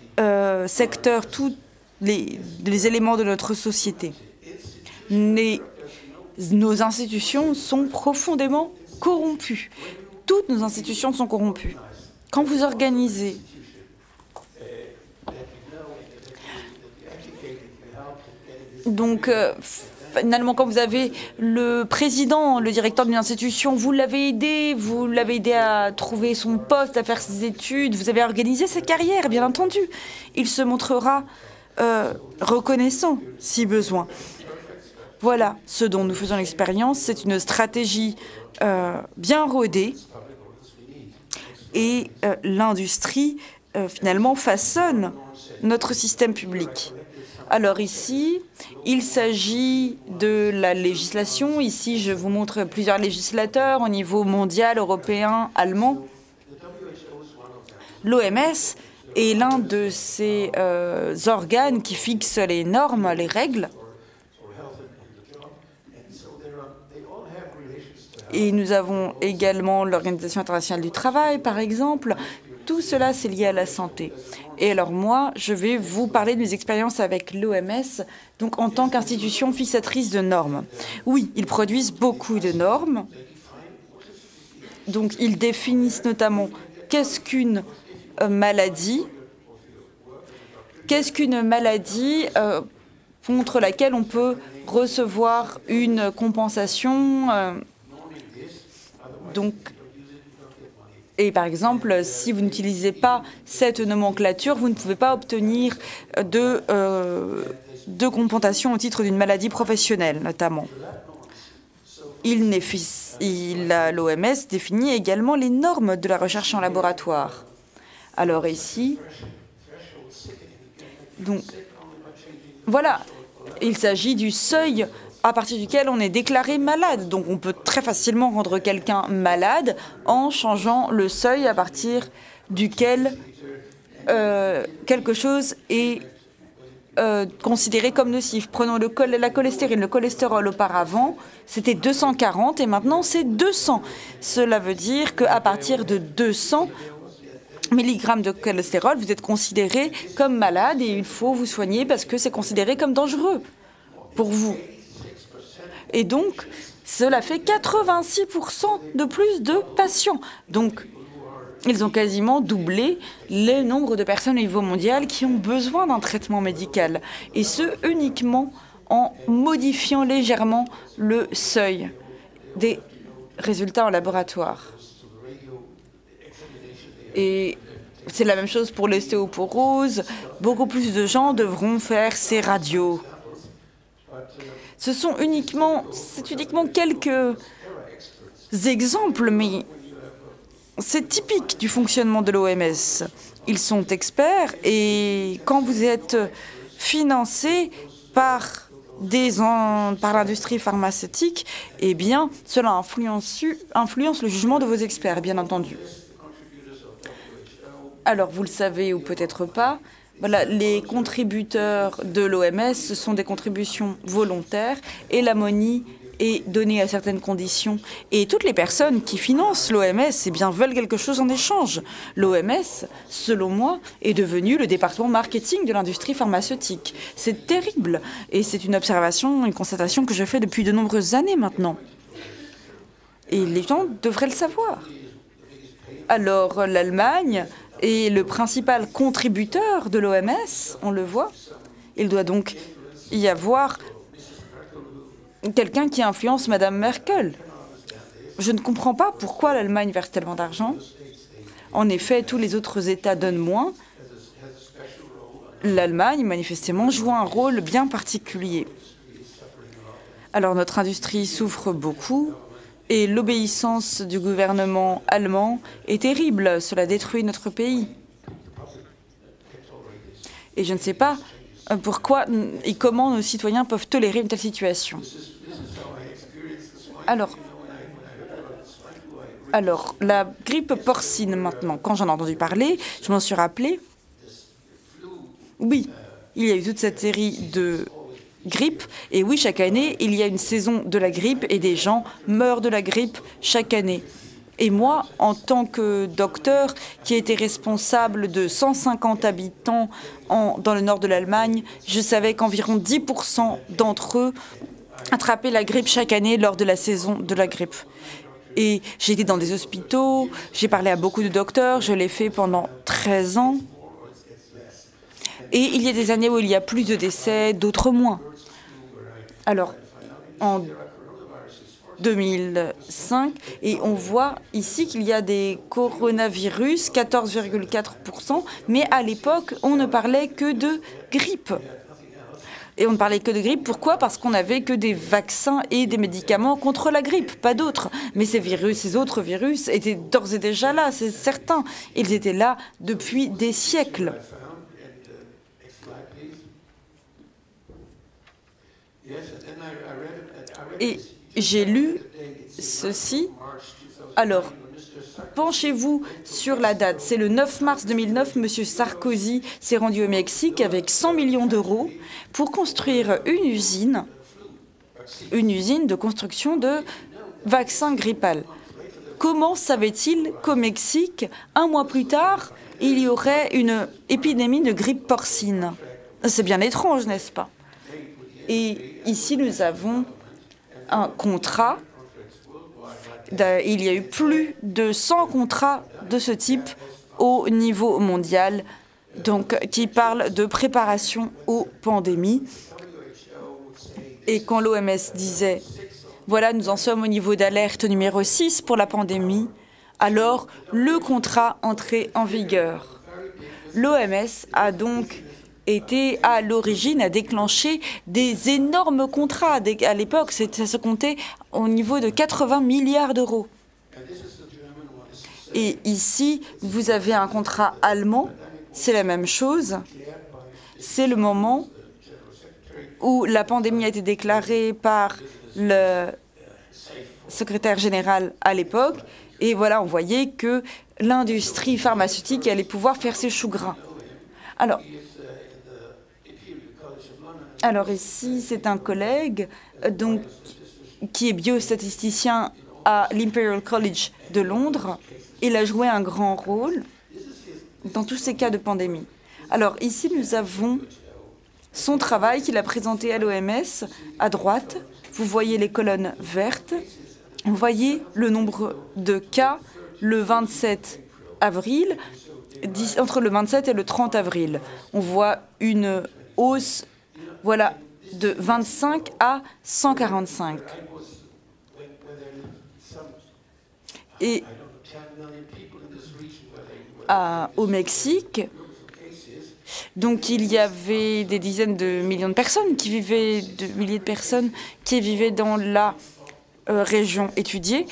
secteurs, tous les éléments de notre société. Nos institutions sont profondément corrompues. Toutes nos institutions sont corrompues. Quand vous organisez donc finalement, quand vous avez le président, le directeur d'une institution, vous l'avez aidé à trouver son poste, à faire ses études, vous avez organisé sa carrière, bien entendu. Il se montrera reconnaissant, si besoin. Voilà ce dont nous faisons l'expérience. C'est une stratégie bien rodée. Et l'industrie, finalement, façonne notre système public. Alors ici, il s'agit de la législation. Ici, je vous montre plusieurs législateurs au niveau mondial, européen, allemand. L'OMS est l'un de ces organes qui fixent les normes, les règles. Et nous avons également l'Organisation internationale du travail, par exemple. Tout cela, c'est lié à la santé. Et alors moi, je vais vous parler de mes expériences avec l'OMS, donc en tant qu'institution fixatrice de normes. Oui, ils produisent beaucoup de normes. Donc ils définissent notamment qu'est-ce qu'une maladie. Qu'est-ce qu'une maladie contre laquelle on peut recevoir une compensation et par exemple, si vous n'utilisez pas cette nomenclature, vous ne pouvez pas obtenir de compensation au titre d'une maladie professionnelle, notamment. L'OMS définit également les normes de la recherche en laboratoire. Alors ici, donc, voilà, il s'agit du seuil à partir duquel on est déclaré malade. Donc on peut très facilement rendre quelqu'un malade en changeant le seuil à partir duquel quelque chose est considéré comme nocif. Prenons la cholestérine. Le cholestérol auparavant, c'était 240 et maintenant c'est 200. Cela veut dire qu'à partir de 200 milligrammes de cholestérol, vous êtes considéré comme malade et il faut vous soigner parce que c'est considéré comme dangereux pour vous. Et donc, cela fait 86% de plus de patients. Donc, ils ont quasiment doublé le nombre de personnes au niveau mondial qui ont besoin d'un traitement médical. Et ce, uniquement en modifiant légèrement le seuil des résultats en laboratoire. Et c'est la même chose pour l'ostéoporose. Beaucoup plus de gens devront faire ces radios. C'est uniquement quelques exemples, mais c'est typique du fonctionnement de l'OMS. Ils sont experts et quand vous êtes financé par l'industrie pharmaceutique, eh bien, cela influence le jugement de vos experts, bien entendu. Alors, vous le savez ou peut-être pas, voilà, les contributeurs de l'OMS, ce sont des contributions volontaires et la monnaie est donnée à certaines conditions. Et toutes les personnes qui financent l'OMS, eh bien, veulent quelque chose en échange. L'OMS, selon moi, est devenu le département marketing de l'industrie pharmaceutique. C'est terrible et c'est une observation, une constatation que je fais depuis de nombreuses années maintenant. Et les gens devraient le savoir. Alors, l'Allemagne est le principal contributeur de l'OMS, on le voit. Il doit donc y avoir quelqu'un qui influence Madame Merkel. Je ne comprends pas pourquoi l'Allemagne verse tellement d'argent. En effet, tous les autres États donnent moins. L'Allemagne, manifestement, joue un rôle bien particulier. Alors, notre industrie souffre beaucoup. Et l'obéissance du gouvernement allemand est terrible. Cela détruit notre pays. Et je ne sais pas pourquoi et comment nos citoyens peuvent tolérer une telle situation. Alors, la grippe porcine maintenant, quand j'en ai entendu parler, je m'en suis rappelé. Oui, il y a eu toute cette série de grippe. Et oui, chaque année, il y a une saison de la grippe et des gens meurent de la grippe chaque année. Et moi, en tant que docteur qui était responsable de 150 habitants dans le nord de l'Allemagne, je savais qu'environ 10% d'entre eux attrapaient la grippe chaque année lors de la saison de la grippe. Et j'ai été dans des hôpitaux, j'ai parlé à beaucoup de docteurs, je l'ai fait pendant 13 ans. Et il y a des années où il y a plus de décès, d'autres moins. Alors, en 2005, et on voit ici qu'il y a des coronavirus, 14,4%, mais à l'époque, on ne parlait que de grippe. Et on ne parlait que de grippe, pourquoi? Parce qu'on n'avait que des vaccins et des médicaments contre la grippe, pas d'autres. Mais ces autres virus étaient d'ores et déjà là, c'est certain. Ils étaient là depuis des siècles. Et j'ai lu ceci. Alors, penchez-vous sur la date. C'est le 9 mars 2009, M. Sarkozy s'est rendu au Mexique avec 100 millions d'euros pour construire une usine de construction de vaccins grippal. Comment savait-il qu'au Mexique, un mois plus tard, il y aurait une épidémie de grippe porcine? C'est bien étrange, n'est-ce pas? Et ici, nous avons un contrat. Il y a eu plus de 100 contrats de ce type au niveau mondial, donc qui parlent de préparation aux pandémies. Et quand l'OMS disait « Voilà, nous en sommes au niveau d'alerte numéro 6 pour la pandémie », alors le contrat entrait en vigueur. L'OMS a donc été à l'origine, a déclenché des énormes contrats. À l'époque, ça se comptait au niveau de 80 milliards d'euros. Et ici, vous avez un contrat allemand, c'est la même chose. C'est le moment où la pandémie a été déclarée par le secrétaire général à l'époque. Et voilà, on voyait que l'industrie pharmaceutique allait pouvoir faire ses choux gras. Alors ici, c'est un collègue donc, qui est biostatisticien à l'Imperial College de Londres. Il a joué un grand rôle dans tous ces cas de pandémie. Alors ici, nous avons son travail qu'il a présenté à l'OMS. À droite, vous voyez les colonnes vertes. Vous voyez le nombre de cas le 27 avril, entre le 27 et le 30 avril. On voit une hausse de 25 à 145. Et au Mexique, donc il y avait des dizaines de millions de personnes qui vivaient, de milliers de personnes qui vivaient dans la région étudiée.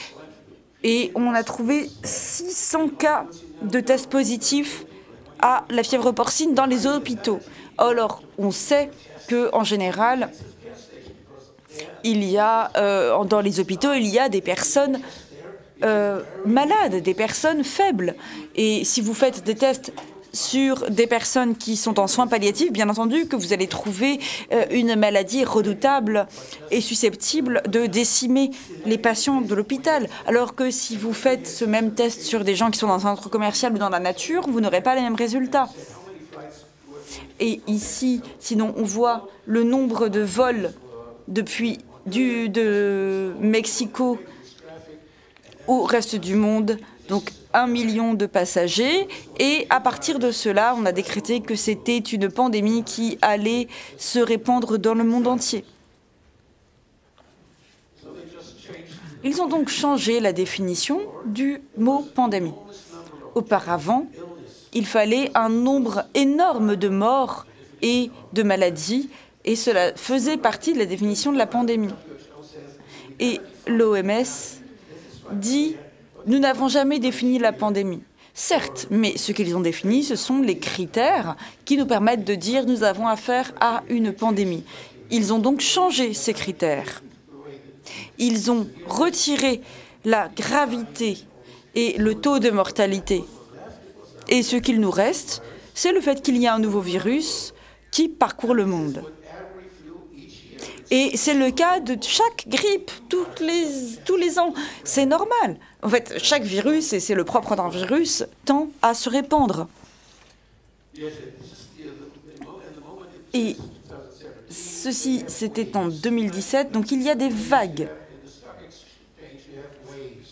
Et on a trouvé 600 cas de tests positifs à la fièvre porcine dans les hôpitaux. Alors, on sait qu'en général, il y a, dans les hôpitaux, il y a des personnes malades, des personnes faibles. Et si vous faites des tests sur des personnes qui sont en soins palliatifs, bien entendu que vous allez trouver une maladie redoutable et susceptible de décimer les patients de l'hôpital. Alors que si vous faites ce même test sur des gens qui sont dans un centre commercial ou dans la nature, vous n'aurez pas les mêmes résultats. Et ici, sinon, on voit le nombre de vols depuis de Mexico au reste du monde, donc 1 million de passagers. Et à partir de cela, on a décrété que c'était une pandémie qui allait se répandre dans le monde entier. Ils ont donc changé la définition du mot pandémie. Auparavant, il fallait un nombre énorme de morts et de maladies, et cela faisait partie de la définition de la pandémie. Et l'OMS dit « Nous n'avons jamais défini la pandémie ». Certes, mais ce qu'ils ont défini, ce sont les critères qui nous permettent de dire « Nous avons affaire à une pandémie ». Ils ont donc changé ces critères. Ils ont retiré la gravité et le taux de mortalité. Et ce qu'il nous reste, c'est le fait qu'il y a un nouveau virus qui parcourt le monde. Et c'est le cas de chaque grippe, tous les ans. C'est normal. En fait, chaque virus, et c'est le propre d'un virus, tend à se répandre. Et ceci, c'était en 2017, donc il y a des vagues.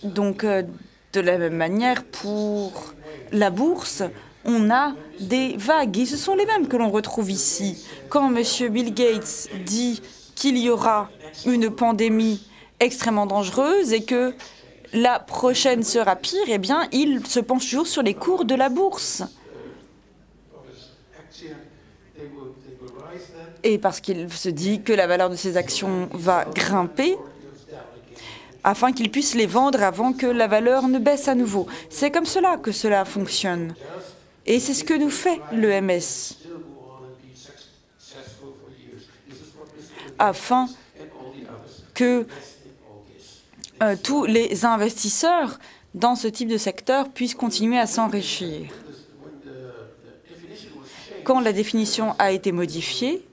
Donc, de la même manière, pour la bourse, on a des vagues, et ce sont les mêmes que l'on retrouve ici. Quand M. Bill Gates dit qu'il y aura une pandémie extrêmement dangereuse et que la prochaine sera pire, eh bien, il se penche toujours sur les cours de la bourse. Et parce qu'il se dit que la valeur de ses actions va grimper, afin qu'il puisse les vendre avant que la valeur ne baisse à nouveau. C'est comme cela que cela fonctionne. Et c'est ce que nous fait l'EMS. Afin que tous les investisseurs dans ce type de secteur puissent continuer à s'enrichir. Quand la définition a été modifiée,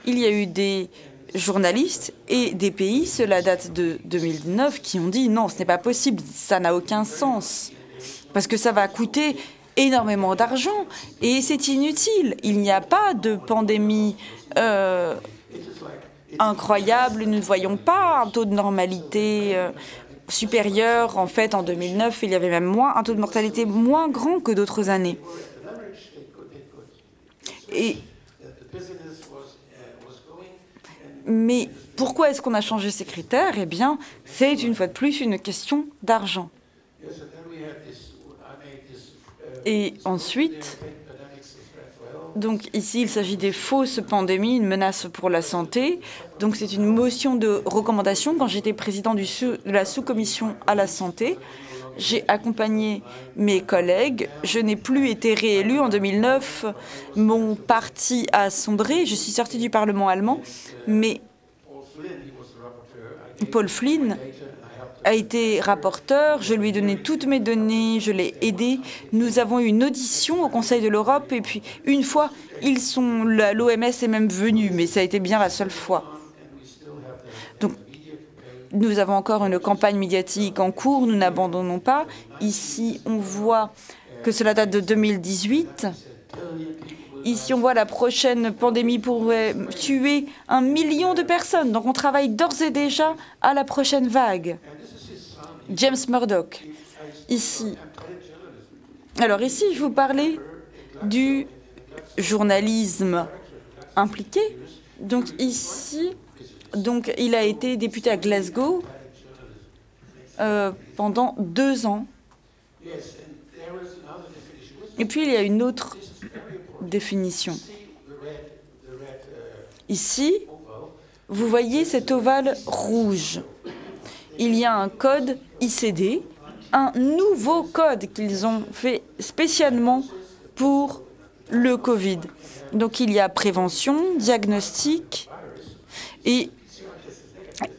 il y a eu des journalistes et des pays, cela date de 2009, qui ont dit non, ce n'est pas possible, ça n'a aucun sens, parce que ça va coûter énormément d'argent et c'est inutile. Il n'y a pas de pandémie incroyable, nous ne voyons pas un taux de normalité supérieur. En fait, en 2009, il y avait même un taux de mortalité moins grand que d'autres années. Mais pourquoi est-ce qu'on a changé ces critères? Eh bien, c'est une fois de plus une question d'argent. Et ensuite, Donc ici, il s'agit des fausses pandémies, une menace pour la santé. Donc c'est une motion de recommandation. Quand j'étais président de la sous-commission à la santé, j'ai accompagné mes collègues. Je n'ai plus été réélue en 2009. Mon parti a sombré. Je suis sortie du Parlement allemand. Mais Paul Flynn a été rapporteur. Je lui ai donné toutes mes données. Je l'ai aidé. Nous avons eu une audition au Conseil de l'Europe. Et puis, une fois, l'OMS est même venue. Mais ça a été bien la seule fois. Donc, nous avons encore une campagne médiatique en cours, nous n'abandonnons pas. Ici, on voit que cela date de 2018. Ici, on voit la prochaine pandémie pourrait tuer 1 million de personnes. Donc, on travaille d'ores et déjà à la prochaine vague. James Murdoch, ici. Alors, ici, je vous parlais du journalisme impliqué. Donc, ici... Donc, il a été député à Glasgow pendant 2 ans. Et puis, il y a une autre définition. Ici, vous voyez cet ovale rouge. Il y a un code ICD, un nouveau code qu'ils ont fait spécialement pour le Covid. Donc, il y a prévention, diagnostic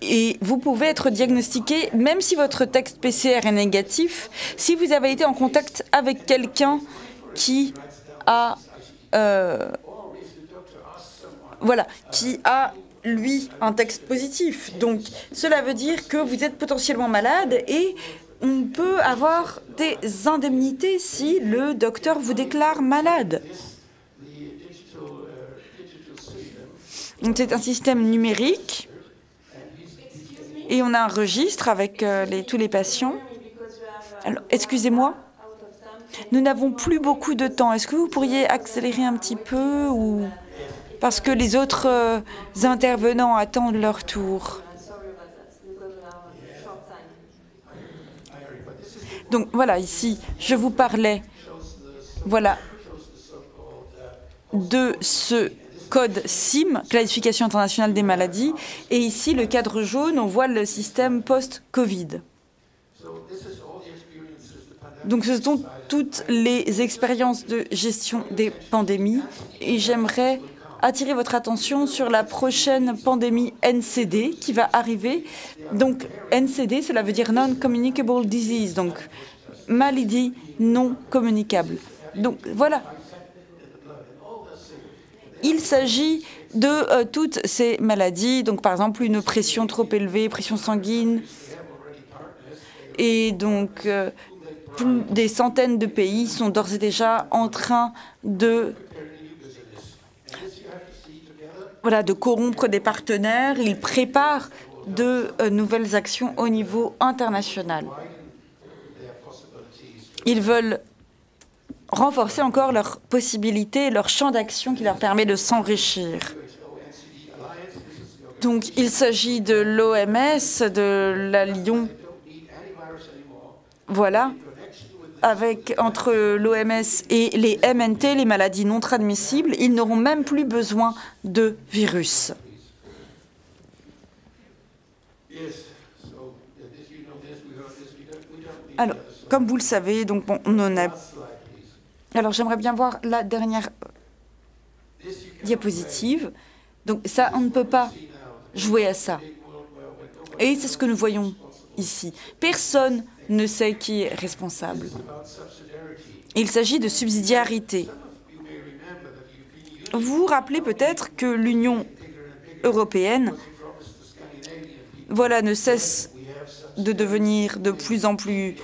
et vous pouvez être diagnostiqué, même si votre test PCR est négatif, si vous avez été en contact avec quelqu'un qui a, lui, un test positif. Donc, cela veut dire que vous êtes potentiellement malade et on peut avoir des indemnités si le docteur vous déclare malade. C'est un système numérique. Et on a un registre avec tous les patients. Alors, excusez-moi, nous n'avons plus beaucoup de temps. Est-ce que vous pourriez accélérer un petit peu ou... Parce que les autres intervenants attendent leur tour. Donc voilà, ici, je vous parlais de ce code CIM, Classification internationale des maladies, et ici, le cadre jaune, on voit le système post-Covid. Donc ce sont toutes les expériences de gestion des pandémies, et j'aimerais attirer votre attention sur la prochaine pandémie NCD qui va arriver. Donc NCD, cela veut dire Non-Communicable Disease, donc maladie non communicable. Donc voilà. Il s'agit de toutes ces maladies, donc par exemple une pression trop élevée, pression sanguine, et donc des centaines de pays sont d'ores et déjà en train de corrompre des partenaires. Ils préparent de nouvelles actions au niveau international. Ils veulent renforcer encore leurs possibilités, leur champ d'action qui leur permet de s'enrichir. Donc il s'agit de l'OMS, de la Lyon. Voilà. Entre l'OMS et les MNT, les maladies non transmissibles, ils n'auront même plus besoin de virus. Alors, comme vous le savez, donc on en a... Alors, j'aimerais bien voir la dernière diapositive. Donc, ça, on ne peut pas jouer à ça. Et c'est ce que nous voyons ici. Personne ne sait qui est responsable. Il s'agit de subsidiarité. Vous vous rappelez peut-être que l'Union européenne ne cesse de devenir de plus en plus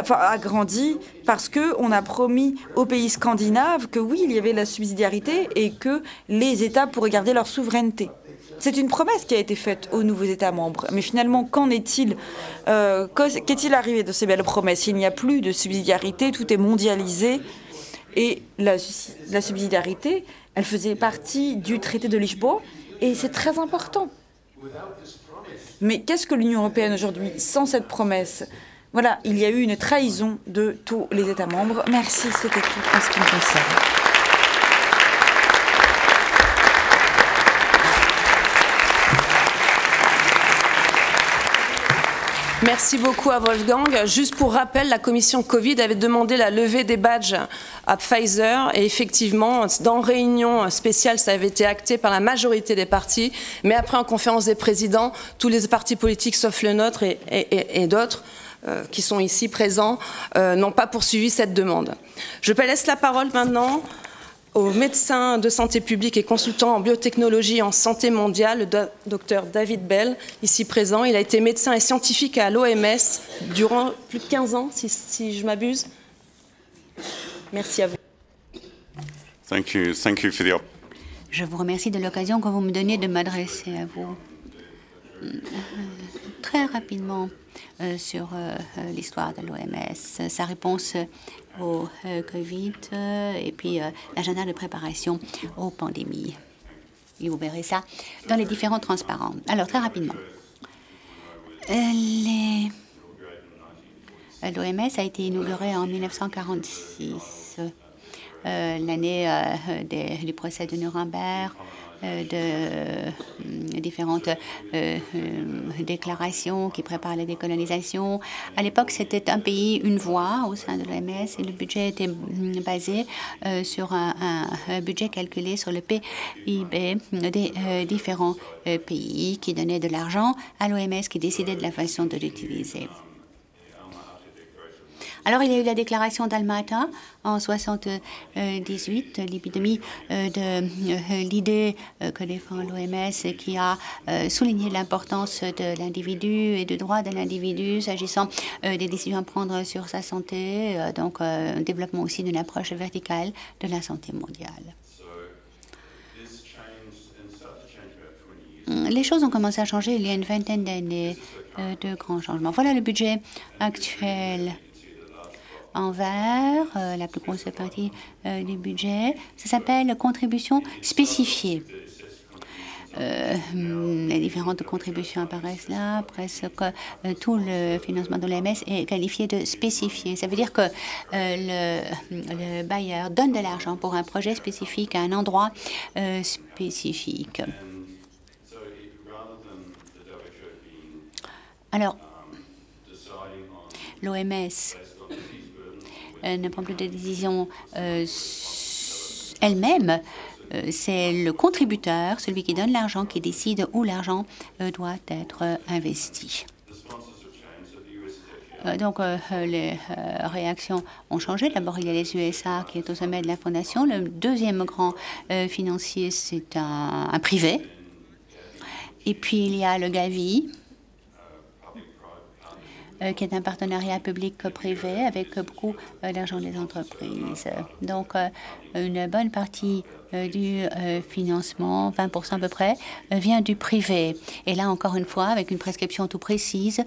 agrandie parce qu'on a promis aux pays scandinaves que oui, il y avait la subsidiarité et que les États pourraient garder leur souveraineté. C'est une promesse qui a été faite aux nouveaux États membres. Mais finalement, qu'en est-il qu'est-il arrivé de ces belles promesses? Il n'y a plus de subsidiarité, tout est mondialisé. Et la subsidiarité, elle faisait partie du traité de Lisbonne, et c'est très important. Mais qu'est-ce que l'Union européenne aujourd'hui sans cette promesse? Voilà, il y a eu une trahison de tous les États membres. Merci, c'était tout en ce qui me concerne. Merci beaucoup à Wolfgang. Juste pour rappel, la commission Covid avait demandé la levée des badges à Pfizer et effectivement, dans réunion spéciale, ça avait été acté par la majorité des partis, mais après en conférence des présidents, tous les partis politiques sauf le nôtre et d'autres qui sont ici présents n'ont pas poursuivi cette demande. Je laisse la parole maintenant au médecin de santé publique et consultant en biotechnologie et en santé mondiale, le docteur David Bell, ici présent. Il a été médecin et scientifique à l'OMS durant plus de 15 ans, si je m'abuse. Merci à vous. Thank you for the Je vous remercie de l'occasion que vous me donnez de m'adresser à vous. Très rapidement sur l'histoire de l'OMS, sa réponse au Covid et puis l'agenda de préparation aux pandémies. Et vous verrez ça dans les différents transparents. Alors, très rapidement. L'OMS a été inaugurée en 1946, l'année du procès de Nuremberg, de différentes déclarations qui préparent la décolonisation. À l'époque, c'était un pays, une voix au sein de l'OMS et le budget était basé sur un budget calculé sur le PIB des différents pays qui donnaient de l'argent à l'OMS qui décidait de la façon de l'utiliser. Alors, il y a eu la déclaration d'Almata en 1978, l'épidémie de l'idée que défend l'OMS qui a souligné l'importance de l'individu et du droit de l'individu s'agissant des décisions à prendre sur sa santé, donc un développement aussi d'une approche verticale de la santé mondiale. Les choses ont commencé à changer il y a une vingtaine d'années, de grands changements. Voilà le budget actuel. En vert, la plus grosse partie du budget, ça s'appelle contribution spécifiée. Les différentes contributions apparaissent là, presque tout le financement de l'OMS est qualifié de spécifié. Ça veut dire que le bailleur donne de l'argent pour un projet spécifique à un endroit spécifique. Alors, l'OMS ne prend plus de décision elle-même. C'est le contributeur, celui qui donne l'argent, qui décide où l'argent doit être investi. Donc, les réactions ont changé. D'abord, il y a les USA qui est au sommet de la fondation. Le deuxième grand financier, c'est un privé. Et puis, il y a le Gavi, qui est un partenariat public-privé avec beaucoup d'argent des entreprises. Donc, une bonne partie du financement, 20% à peu près, vient du privé. Et là, encore une fois, avec une prescription tout précise,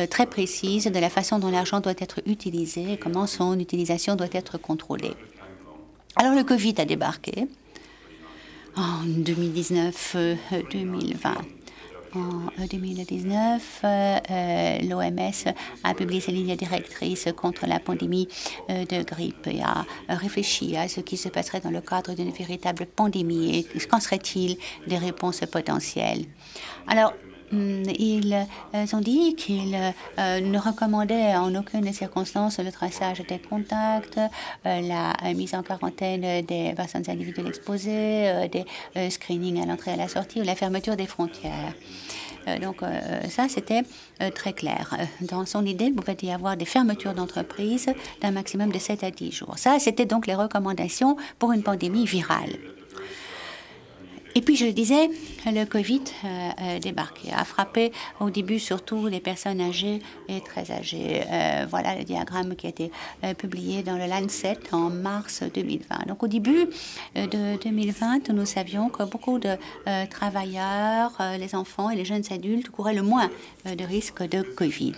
très précise, de la façon dont l'argent doit être utilisé et comment son utilisation doit être contrôlée. Alors, le Covid a débarqué en 2019-2020. En 2019, l'OMS a publié ses lignes directrices contre la pandémie de grippe et a réfléchi à ce qui se passerait dans le cadre d'une véritable pandémie et qu'en serait-il des réponses potentielles. Alors, ils ont dit qu'ils ne recommandaient en aucune circonstance le traçage des contacts, la mise en quarantaine des personnes individuelles exposées, des screenings à l'entrée et à la sortie ou la fermeture des frontières. Donc ça, c'était très clair. Dans son idée, il pouvait y avoir des fermetures d'entreprises d'un maximum de 7 à 10 jours. Ça, c'était donc les recommandations pour une pandémie virale. Et puis, je le disais, le Covid a débarqué, a frappé au début surtout les personnes âgées et très âgées. Voilà le diagramme qui a été publié dans le Lancet en mars 2020. Donc, au début de 2020, nous savions que beaucoup de travailleurs, les enfants et les jeunes adultes couraient le moins de risques de Covid.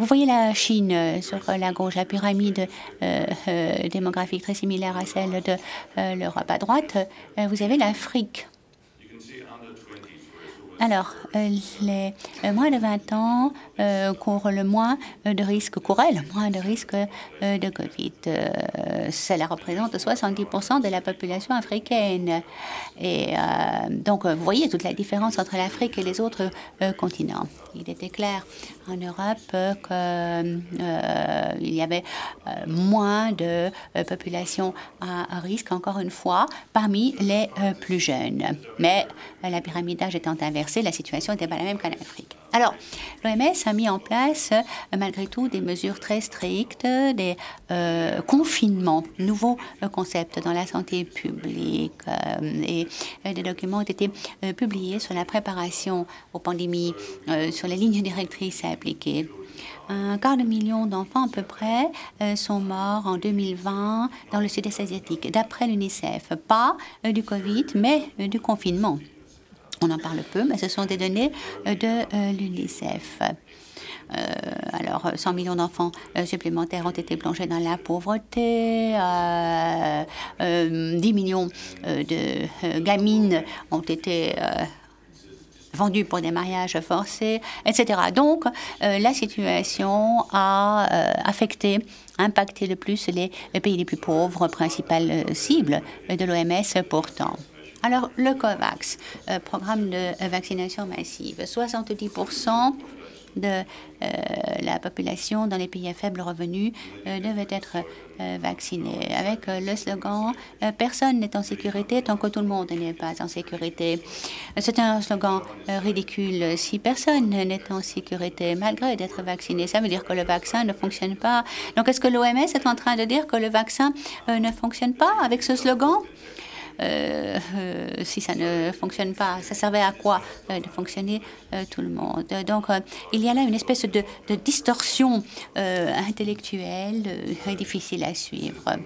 Vous voyez la Chine sur la gauche, la pyramide démographique très similaire à celle de l'Europe. À droite, vous avez l'Afrique. Alors, les moins de 20 ans couraient le moins de risques de Covid. Cela représente 70% de la population africaine. Et donc, vous voyez toute la différence entre l'Afrique et les autres continents. Il était clair en Europe qu'il y avait moins de population à risque, encore une fois, parmi les plus jeunes. Mais la pyramide d'âge étant inversée, la situation n'était pas la même qu'en Afrique. Alors, l'OMS a mis en place, malgré tout, des mesures très strictes, des confinements, nouveaux concepts dans la santé publique, et des documents ont été publiés sur la préparation aux pandémies, sur les lignes directrices à appliquer. 250 000 d'enfants à peu près sont morts en 2020 dans le sud-est asiatique, d'après l'UNICEF. Pas du Covid, mais du confinement. On en parle peu, mais ce sont des données de l'UNICEF. Alors, 100 millions d'enfants supplémentaires ont été plongés dans la pauvreté, 10 millions de gamines ont été vendues pour des mariages forcés, etc. Donc, la situation a impacté le plus les pays les plus pauvres, principales cibles de l'OMS pourtant. Alors, le COVAX, programme de vaccination massive, 70% de la population dans les pays à faible revenu devait être vaccinée. Avec le slogan « Personne n'est en sécurité tant que tout le monde n'est pas en sécurité ». C'est un slogan ridicule. Si personne n'est en sécurité malgré d'être vacciné, ça veut dire que le vaccin ne fonctionne pas. Donc, est-ce que l'OMS est en train de dire que le vaccin ne fonctionne pas avec ce slogan ? Si ça ne fonctionne pas, ça servait à quoi de fonctionner tout le monde? Donc, il y a là une espèce de distorsion intellectuelle difficile à suivre.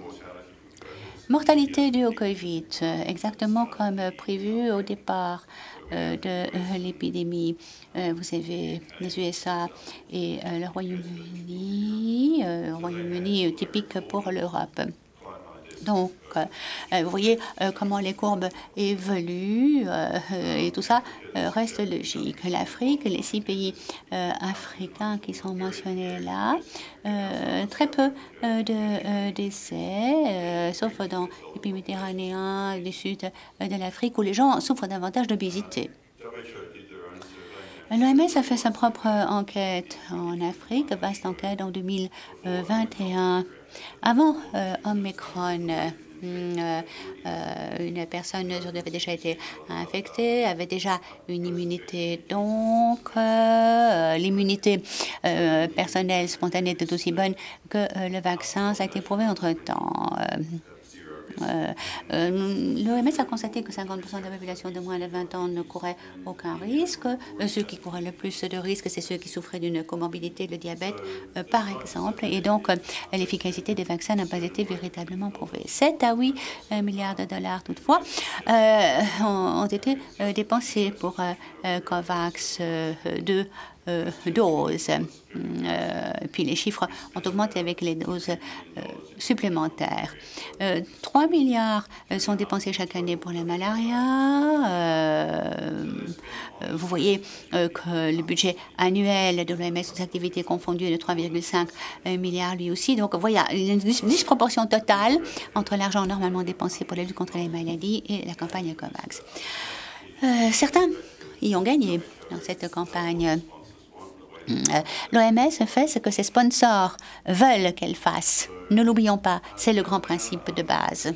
Mortalité due au Covid, exactement comme prévu au départ de l'épidémie. Vous avez les USA et le Royaume-Uni, typique pour l'Europe. Donc, vous voyez comment les courbes évoluent et tout ça reste logique. L'Afrique, les 6 pays africains qui sont mentionnés là, très peu de décès, sauf dans les pays méditerranéens du sud de l'Afrique où les gens souffrent davantage d'obésité. L'OMS a fait sa propre enquête en Afrique, vaste enquête en 2021. Avant Omicron, une personne avait déjà été infectée, avait déjà une immunité. Donc, l'immunité personnelle spontanée était aussi bonne que le vaccin. Ça a été prouvé entre-temps. L'OMS a constaté que 50% de la population de moins de 20 ans ne courait aucun risque. Ceux qui couraient le plus de risques, c'est ceux qui souffraient d'une comorbidité, le diabète, par exemple. Et donc, l'efficacité des vaccins n'a pas été véritablement prouvée. 7 à 8 milliards de dollars, toutefois, ont été dépensés pour COVAX 2 doses. Puis les chiffres ont augmenté avec les doses supplémentaires. 3 milliards sont dépensés chaque année pour la malaria. Vous voyez que le budget annuel de l'OMS aux activités confondues est de 3,5 milliards lui aussi. Donc voilà, une disproportion totale entre l'argent normalement dépensé pour la lutte contre les maladies et la campagne COVAX. Certains y ont gagné dans cette campagne. L'OMS fait ce que ses sponsors veulent qu'elle fasse. Ne l'oublions pas, c'est le grand principe de base.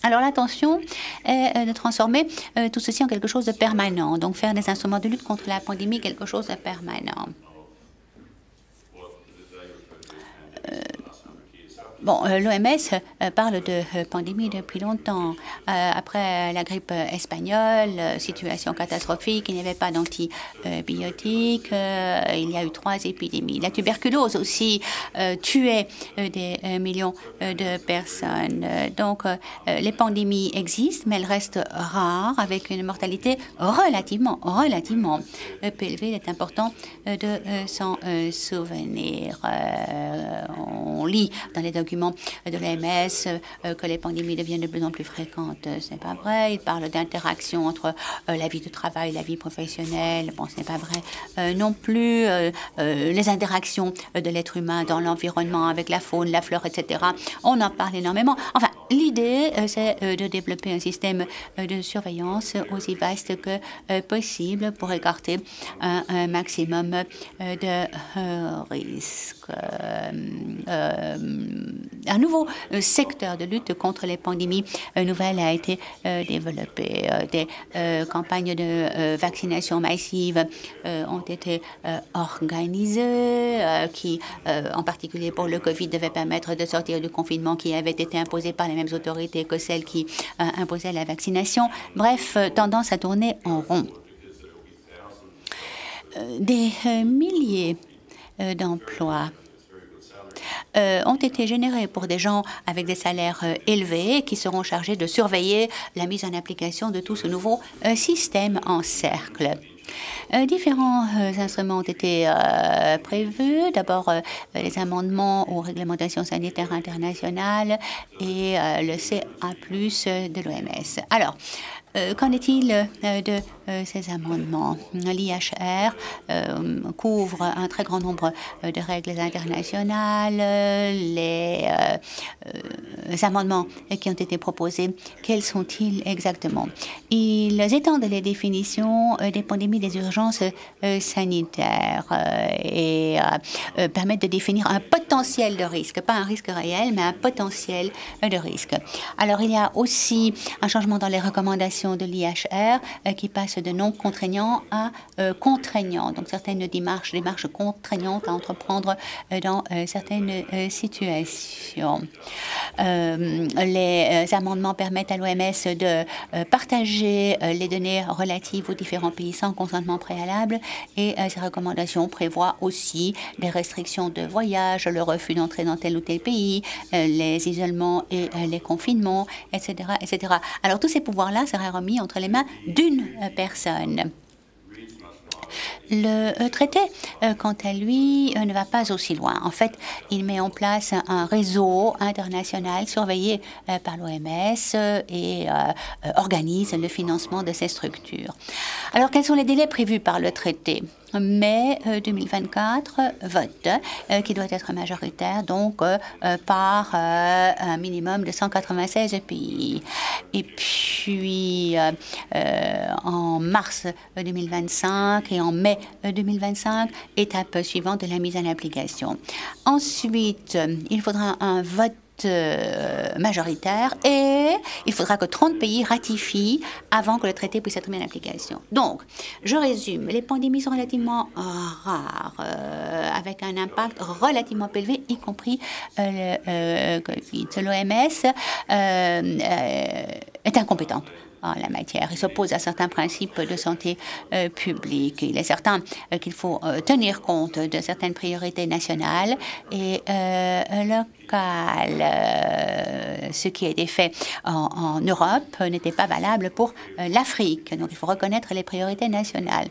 Alors l'intention est de transformer tout ceci en quelque chose de permanent, donc faire des instruments de lutte contre la pandémie quelque chose de permanent. Bon, l'OMS parle de pandémie depuis longtemps. Après la grippe espagnole, situation catastrophique, il n'y avait pas d'antibiotiques, il y a eu 3 épidémies. La tuberculose aussi tuait des millions de personnes. Donc, les pandémies existent, mais elles restent rares, avec une mortalité relativement peu élevée. Il est important de s'en souvenir. On lit dans les documents documents de l'OMS que les pandémies deviennent de plus en plus fréquentes. Ce n'est pas vrai. Il parle d'interaction entre la vie de travail et la vie professionnelle. Bon, ce n'est pas vrai non plus. Les interactions de l'être humain dans l'environnement avec la faune, la flore, etc. On en parle énormément. Enfin, l'idée, c'est de développer un système de surveillance aussi vaste que possible pour écarter un maximum de risques. Un nouveau secteur de lutte contre les pandémies nouvelles a été développé. Des campagnes de vaccination massive ont été organisées, qui, en particulier pour le Covid, devaient permettre de sortir du confinement qui avait été imposé par les mêmes autorités que celles qui imposaient la vaccination. Bref, tendance à tourner en rond. Des milliers d'emplois ont été générés pour des gens avec des salaires élevés qui seront chargés de surveiller la mise en application de tout ce nouveau système en cercle. Différents instruments ont été prévus. D'abord, les amendements aux réglementations sanitaires internationales et le CA+ de l'OMS. Alors, qu'en est-il de ces amendements? L'IHR couvre un très grand nombre de règles internationales. Les amendements qui ont été proposés, quels sont-ils exactement? Ils étendent les définitions des pandémies, des urgences sanitaires et permettent de définir un potentiel de risque, pas un risque réel, mais un potentiel de risque. Alors, il y a aussi un changement dans les recommandations de l'IHR qui passe de non contraignant à contraignant. Donc, certaines démarches contraignantes à entreprendre dans certaines situations. Les amendements permettent à l'OMS de partager les données relatives aux différents pays sans consentement préalable et ces recommandations prévoient aussi des restrictions de voyage, le refus d'entrer dans tel ou tel pays, les isolements et les confinements, etc., etc. Alors, tous ces pouvoirs-là seraient remis entre les mains d'une personne. Le traité, quant à lui, ne va pas aussi loin. En fait, il met en place un réseau international surveillé par l'OMS et organise le financement de ces structures. Alors, quels sont les délais prévus par le traité? Mai 2024, vote qui doit être majoritaire, donc par un minimum de 196 pays. Et puis, en mars 2025 et en mai 2025, étape suivante de la mise en application. Ensuite, il faudra un vote majoritaire et il faudra que 30 pays ratifient avant que le traité puisse être mis en application. Donc, je résume, les pandémies sont relativement rares, avec un impact relativement élevé, y compris le Covid. L'OMS est incompétente en la matière. Il s'oppose à certains principes de santé publique. Il est certain qu'il faut tenir compte de certaines priorités nationales et locales. Ce qui a été fait en Europe n'était pas valable pour l'Afrique. Donc, il faut reconnaître les priorités nationales.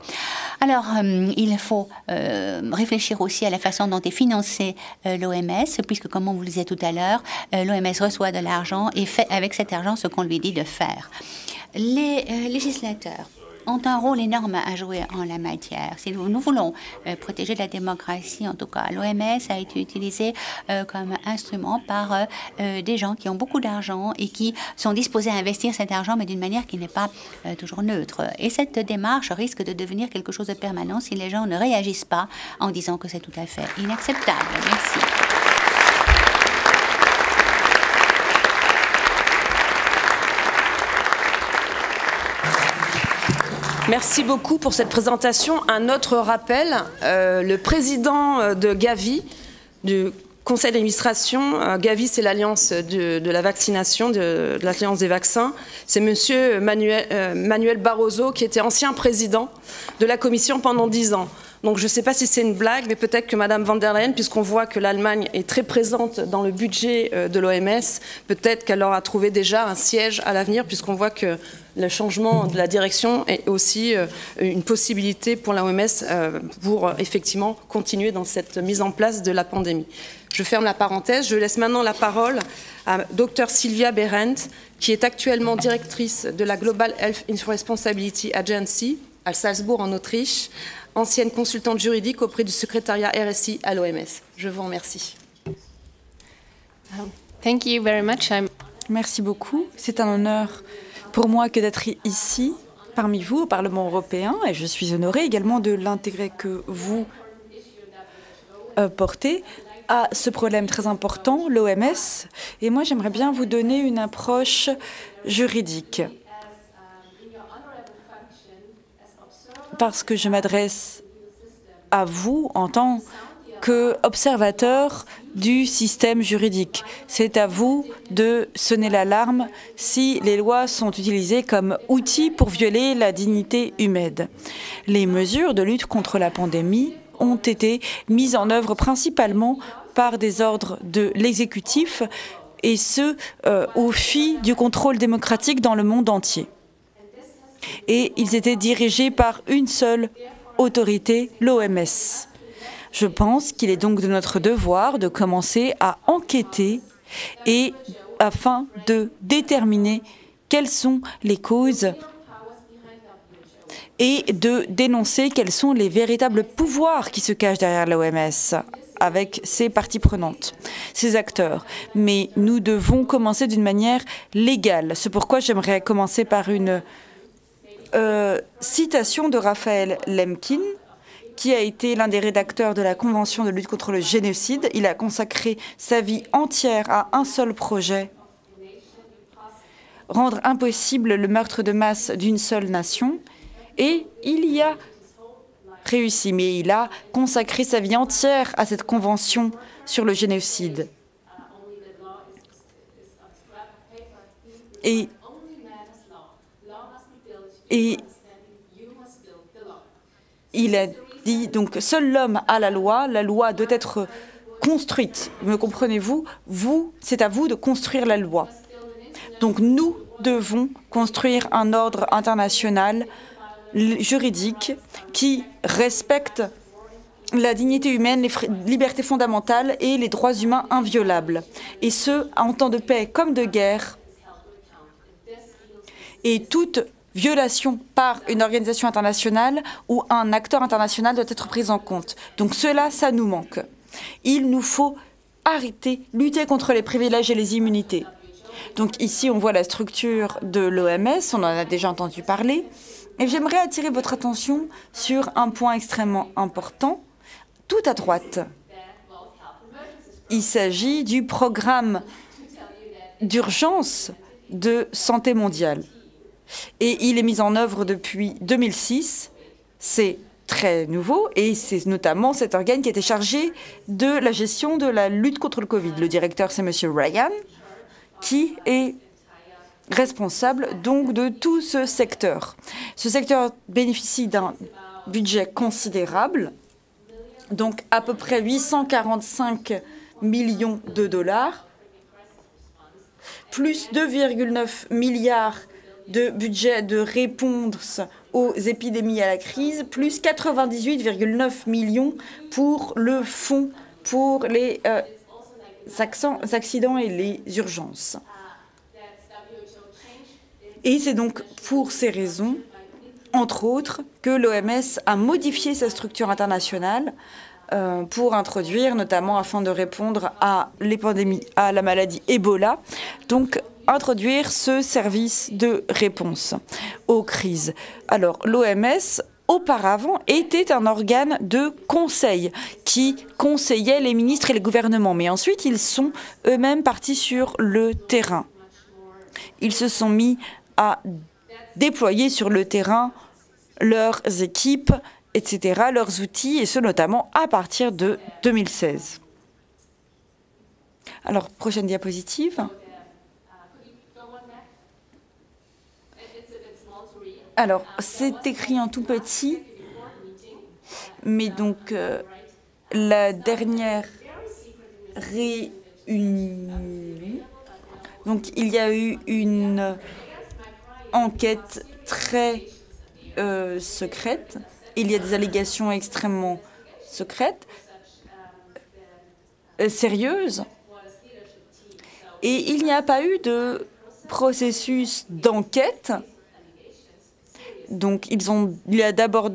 Alors, il faut réfléchir aussi à la façon dont est financée l'OMS, puisque, comme on vous le disait tout à l'heure, l'OMS reçoit de l'argent et fait avec cet argent ce qu'on lui dit de faire. Les législateurs ont un rôle énorme à jouer en la matière. Si nous voulons protéger la démocratie, en tout cas, l'OMS a été utilisée comme instrument par des gens qui ont beaucoup d'argent et qui sont disposés à investir cet argent, mais d'une manière qui n'est pas toujours neutre. Et cette démarche risque de devenir quelque chose de permanent si les gens ne réagissent pas en disant que c'est tout à fait inacceptable. Merci. Merci beaucoup pour cette présentation. Un autre rappel, le président de Gavi, du conseil d'administration, Gavi c'est l'alliance de la vaccination, de l'alliance des vaccins, c'est monsieur Manuel Barroso qui était ancien président de la commission pendant 10 ans. Donc je ne sais pas si c'est une blague, mais peut-être que Mme von der Leyen, puisqu'on voit que l'Allemagne est très présente dans le budget de l'OMS, peut-être qu'elle aura trouvé déjà un siège à l'avenir, puisqu'on voit que le changement de la direction est aussi une possibilité pour l'OMS pour effectivement continuer dans cette mise en place de la pandémie. Je ferme la parenthèse. Je laisse maintenant la parole à Dr Sylvia Behrendt, qui est actuellement directrice de la Global Health Responsibility Agency à Salzbourg en Autriche, ancienne consultante juridique auprès du secrétariat RSI à l'OMS. Je vous remercie. Thank you very much. Merci beaucoup. C'est un honneur pour moi que d'être ici, parmi vous, au Parlement européen, et je suis honorée également de l'intérêt que vous portez à ce problème très important, l'OMS. Et moi, j'aimerais bien vous donner une approche juridique, parce que je m'adresse à vous en tant qu'observateur du système juridique. C'est à vous de sonner l'alarme si les lois sont utilisées comme outils pour violer la dignité humaine. Les mesures de lutte contre la pandémie ont été mises en œuvre principalement par des ordres de l'exécutif, et ce, au fil du contrôle démocratique dans le monde entier. Et ils étaient dirigés par une seule autorité, l'OMS. Je pense qu'il est donc de notre devoir de commencer à enquêter et afin de déterminer quelles sont les causes et de dénoncer quels sont les véritables pouvoirs qui se cachent derrière l'OMS avec ses parties prenantes, ses acteurs. Mais nous devons commencer d'une manière légale. C'est pourquoi j'aimerais commencer par une citation de Raphaël Lemkin, qui a été l'un des rédacteurs de la Convention de lutte contre le génocide. Il a consacré sa vie entière à un seul projet: rendre impossible le meurtre de masse d'une seule nation. Et il y a réussi, mais il a consacré sa vie entière à cette convention sur le génocide. Et il a dit, donc, seul l'homme a la loi doit être construite. Me comprenez-vous? C'est à vous de construire la loi. Donc nous devons construire un ordre international juridique qui respecte la dignité humaine, les libertés fondamentales et les droits humains inviolables. Et ce, en temps de paix comme de guerre. Et toute violation par une organisation internationale ou un acteur international doit être prise en compte. Donc cela, ça nous manque. Il nous faut arrêter, lutter contre les privilèges et les immunités. Donc ici, on voit la structure de l'OMS, on en a déjà entendu parler. Et j'aimerais attirer votre attention sur un point extrêmement important, tout à droite. Il s'agit du programme d'urgence de santé mondiale. Et il est mis en œuvre depuis 2006. C'est très nouveau et c'est notamment cet organe qui était chargé de la gestion de la lutte contre le Covid. Le directeur, c'est M. Ryan, qui est responsable donc de tout ce secteur. Ce secteur bénéficie d'un budget considérable, donc à peu près 845 millions de dollars, plus 2,9 milliards de budget de réponse aux épidémies et à la crise, plus 98,9 millions pour le fonds pour les accidents et les urgences. Et c'est donc pour ces raisons, entre autres, que l'OMS a modifié sa structure internationale pour introduire, notamment afin de répondre à l'épidémie, à la maladie Ebola, donc introduire ce service de réponse aux crises. Alors l'OMS, auparavant, était un organe de conseil qui conseillait les ministres et les gouvernements, mais ensuite ils sont eux-mêmes partis sur le terrain. Ils se sont mis à déployer sur le terrain leurs équipes, etc., leurs outils, et ce notamment à partir de 2016. Alors, prochaine diapositive. Alors, c'est écrit en tout petit, Mais donc, la dernière réunion, donc il y a eu une enquête très secrète. Il y a des allégations extrêmement secrètes, sérieuses. Et il n'y a pas eu de processus d'enquête. Donc, il a d'abord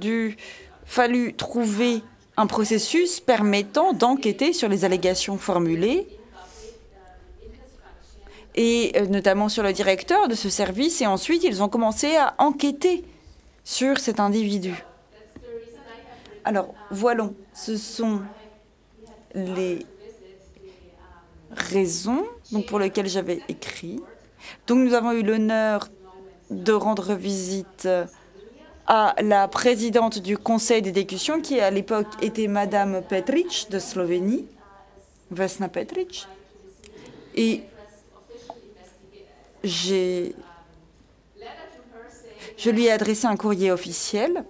fallu trouver un processus permettant d'enquêter sur les allégations formulées, et notamment sur le directeur de ce service. Et ensuite, ils ont commencé à enquêter sur cet individu. Alors, voilà, ce sont les raisons pour lesquelles j'avais écrit. Donc, nous avons eu l'honneur de rendre visite à la présidente du Conseil d'exécution, qui à l'époque était Madame Petric de Slovénie, Vesna Petric. Et je lui ai adressé un courrier officiel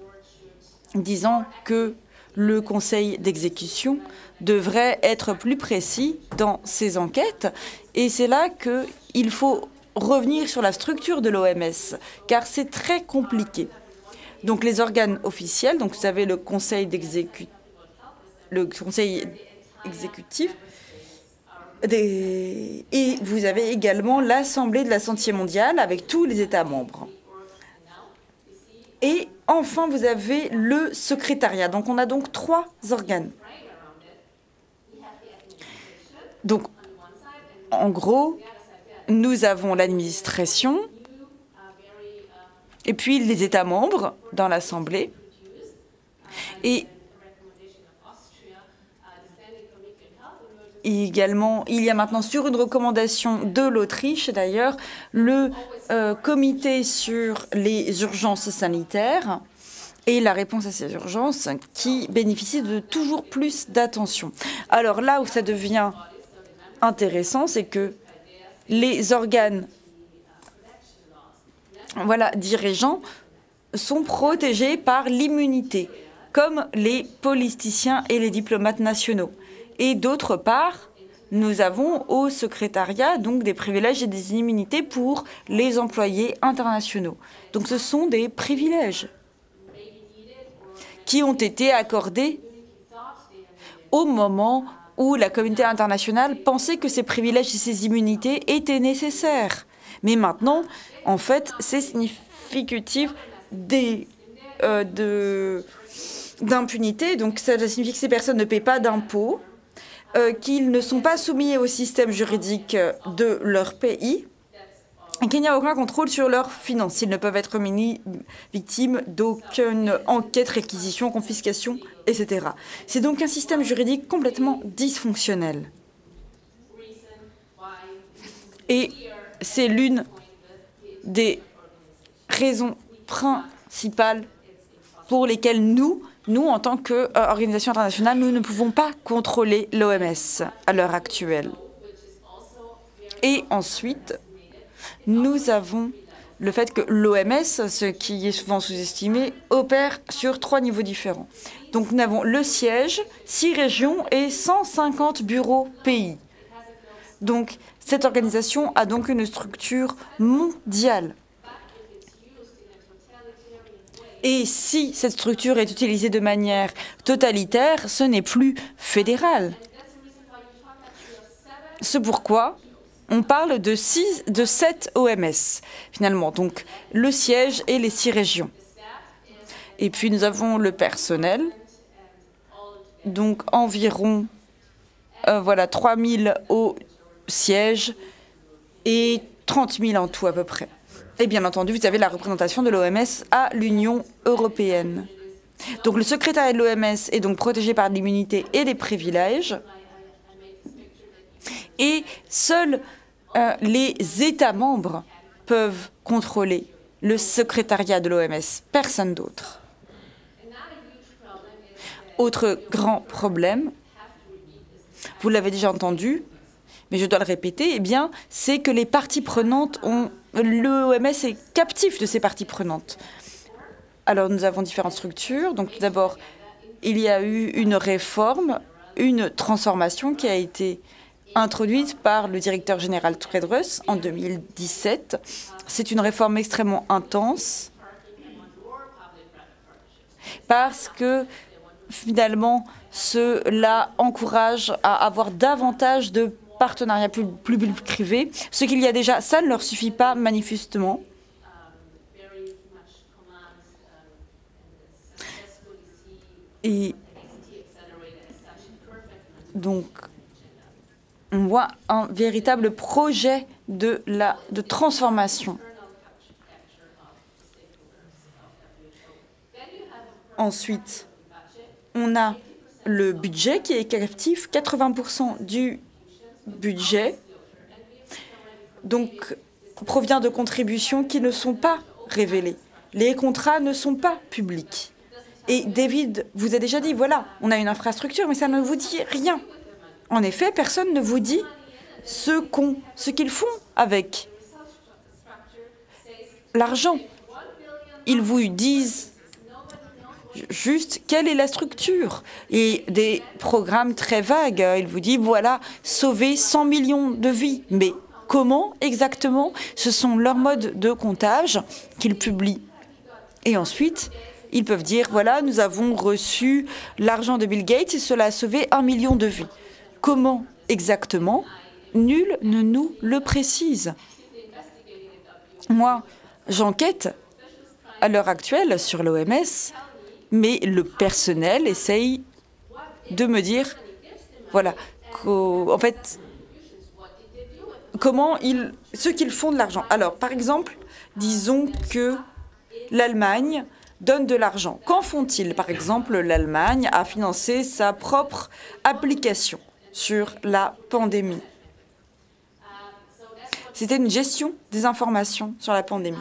disant que le Conseil d'exécution devrait être plus précis dans ses enquêtes. Et c'est là qu'il faut revenir sur la structure de l'OMS, car c'est très compliqué. Donc les organes officiels, donc vous avez le Conseil exécutif, et vous avez également l'Assemblée de la Santé mondiale avec tous les États membres. Et enfin, vous avez le secrétariat. Donc on a donc 3 organes. Donc, en gros, nous avons l'administration, et puis les États membres dans l'Assemblée. Et également, il y a maintenant, sur une recommandation de l'Autriche d'ailleurs, le comité sur les urgences sanitaires et la réponse à ces urgences qui bénéficie de toujours plus d'attention. Alors là où ça devient intéressant, c'est que les organes dirigeants sont protégés par l'immunité, comme les politiciens et les diplomates nationaux. Et d'autre part, nous avons au secrétariat donc des privilèges et des immunités pour les employés internationaux. Donc ce sont des privilèges qui ont été accordés au moment où la communauté internationale pensait que ces privilèges et ces immunités étaient nécessaires. Mais maintenant, en fait, c'est significatif d'impunité. Donc ça signifie que ces personnes ne paient pas d'impôts, qu'ils ne sont pas soumis au système juridique de leur pays, et qu'il n'y a aucun contrôle sur leurs finances. Ils ne peuvent être victimes d'aucune enquête, réquisition, confiscation, etc. C'est donc un système juridique complètement dysfonctionnel. Et c'est l'une des raisons principales pour lesquelles nous, en tant qu'organisation internationale, nous ne pouvons pas contrôler l'OMS à l'heure actuelle. Et ensuite, nous avons le fait que l'OMS, ce qui est souvent sous-estimé, opère sur 3 niveaux différents. Donc nous avons le siège, 6 régions et 150 bureaux pays. Donc cette organisation a donc une structure mondiale. Et si cette structure est utilisée de manière totalitaire, ce n'est plus fédéral. C'est pourquoi on parle de 7 OMS, finalement, donc le siège et les 6 régions. Et puis nous avons le personnel, donc environ 3 000 au siège et 30 000 en tout à peu près. Et bien entendu, vous avez la représentation de l'OMS à l'Union européenne. Donc le secrétariat de l'OMS est donc protégé par l'immunité et les privilèges. Et seuls les États membres peuvent contrôler le secrétariat de l'OMS, personne d'autre. Autre grand problème, vous l'avez déjà entendu, mais je dois le répéter, c'est que les parties prenantes l'OMS est captif de ces parties prenantes. Alors nous avons différentes structures. Donc tout d'abord, il y a eu une réforme, une transformation qui a été introduite par le directeur général Tedros en 2017. C'est une réforme extrêmement intense parce que finalement, cela encourage à avoir davantage de partenariats public-privé. Ce qu'il y a déjà, ça ne leur suffit pas manifestement. Et donc, on voit un véritable projet de transformation. Ensuite, on a le budget qui est captif, 80% du budget donc provient de contributions qui ne sont pas révélées. Les contrats ne sont pas publics. Et David vous a déjà dit, voilà, on a une infrastructure, mais ça ne vous dit rien. En effet, personne ne vous dit ce qu'ils font avec l'argent. Ils vous disent juste quelle est la structure et des programmes très vagues. Ils vous disent, voilà, sauver 100 millions de vies. Mais comment exactement? Ce sont leurs modes de comptage qu'ils publient. Et ensuite, ils peuvent dire, voilà, nous avons reçu l'argent de Bill Gates et cela a sauvé 1 million de vies. Comment exactement? Nul ne nous le précise. Moi, j'enquête à l'heure actuelle sur l'OMS, mais le personnel essaye de me dire, voilà, en fait, ce qu'ils font de l'argent. Alors, par exemple, disons que l'Allemagne donne de l'argent. Qu'en font-ils? Par exemple, l'Allemagne a financé sa propre application sur la pandémie. C'était une gestion des informations sur la pandémie.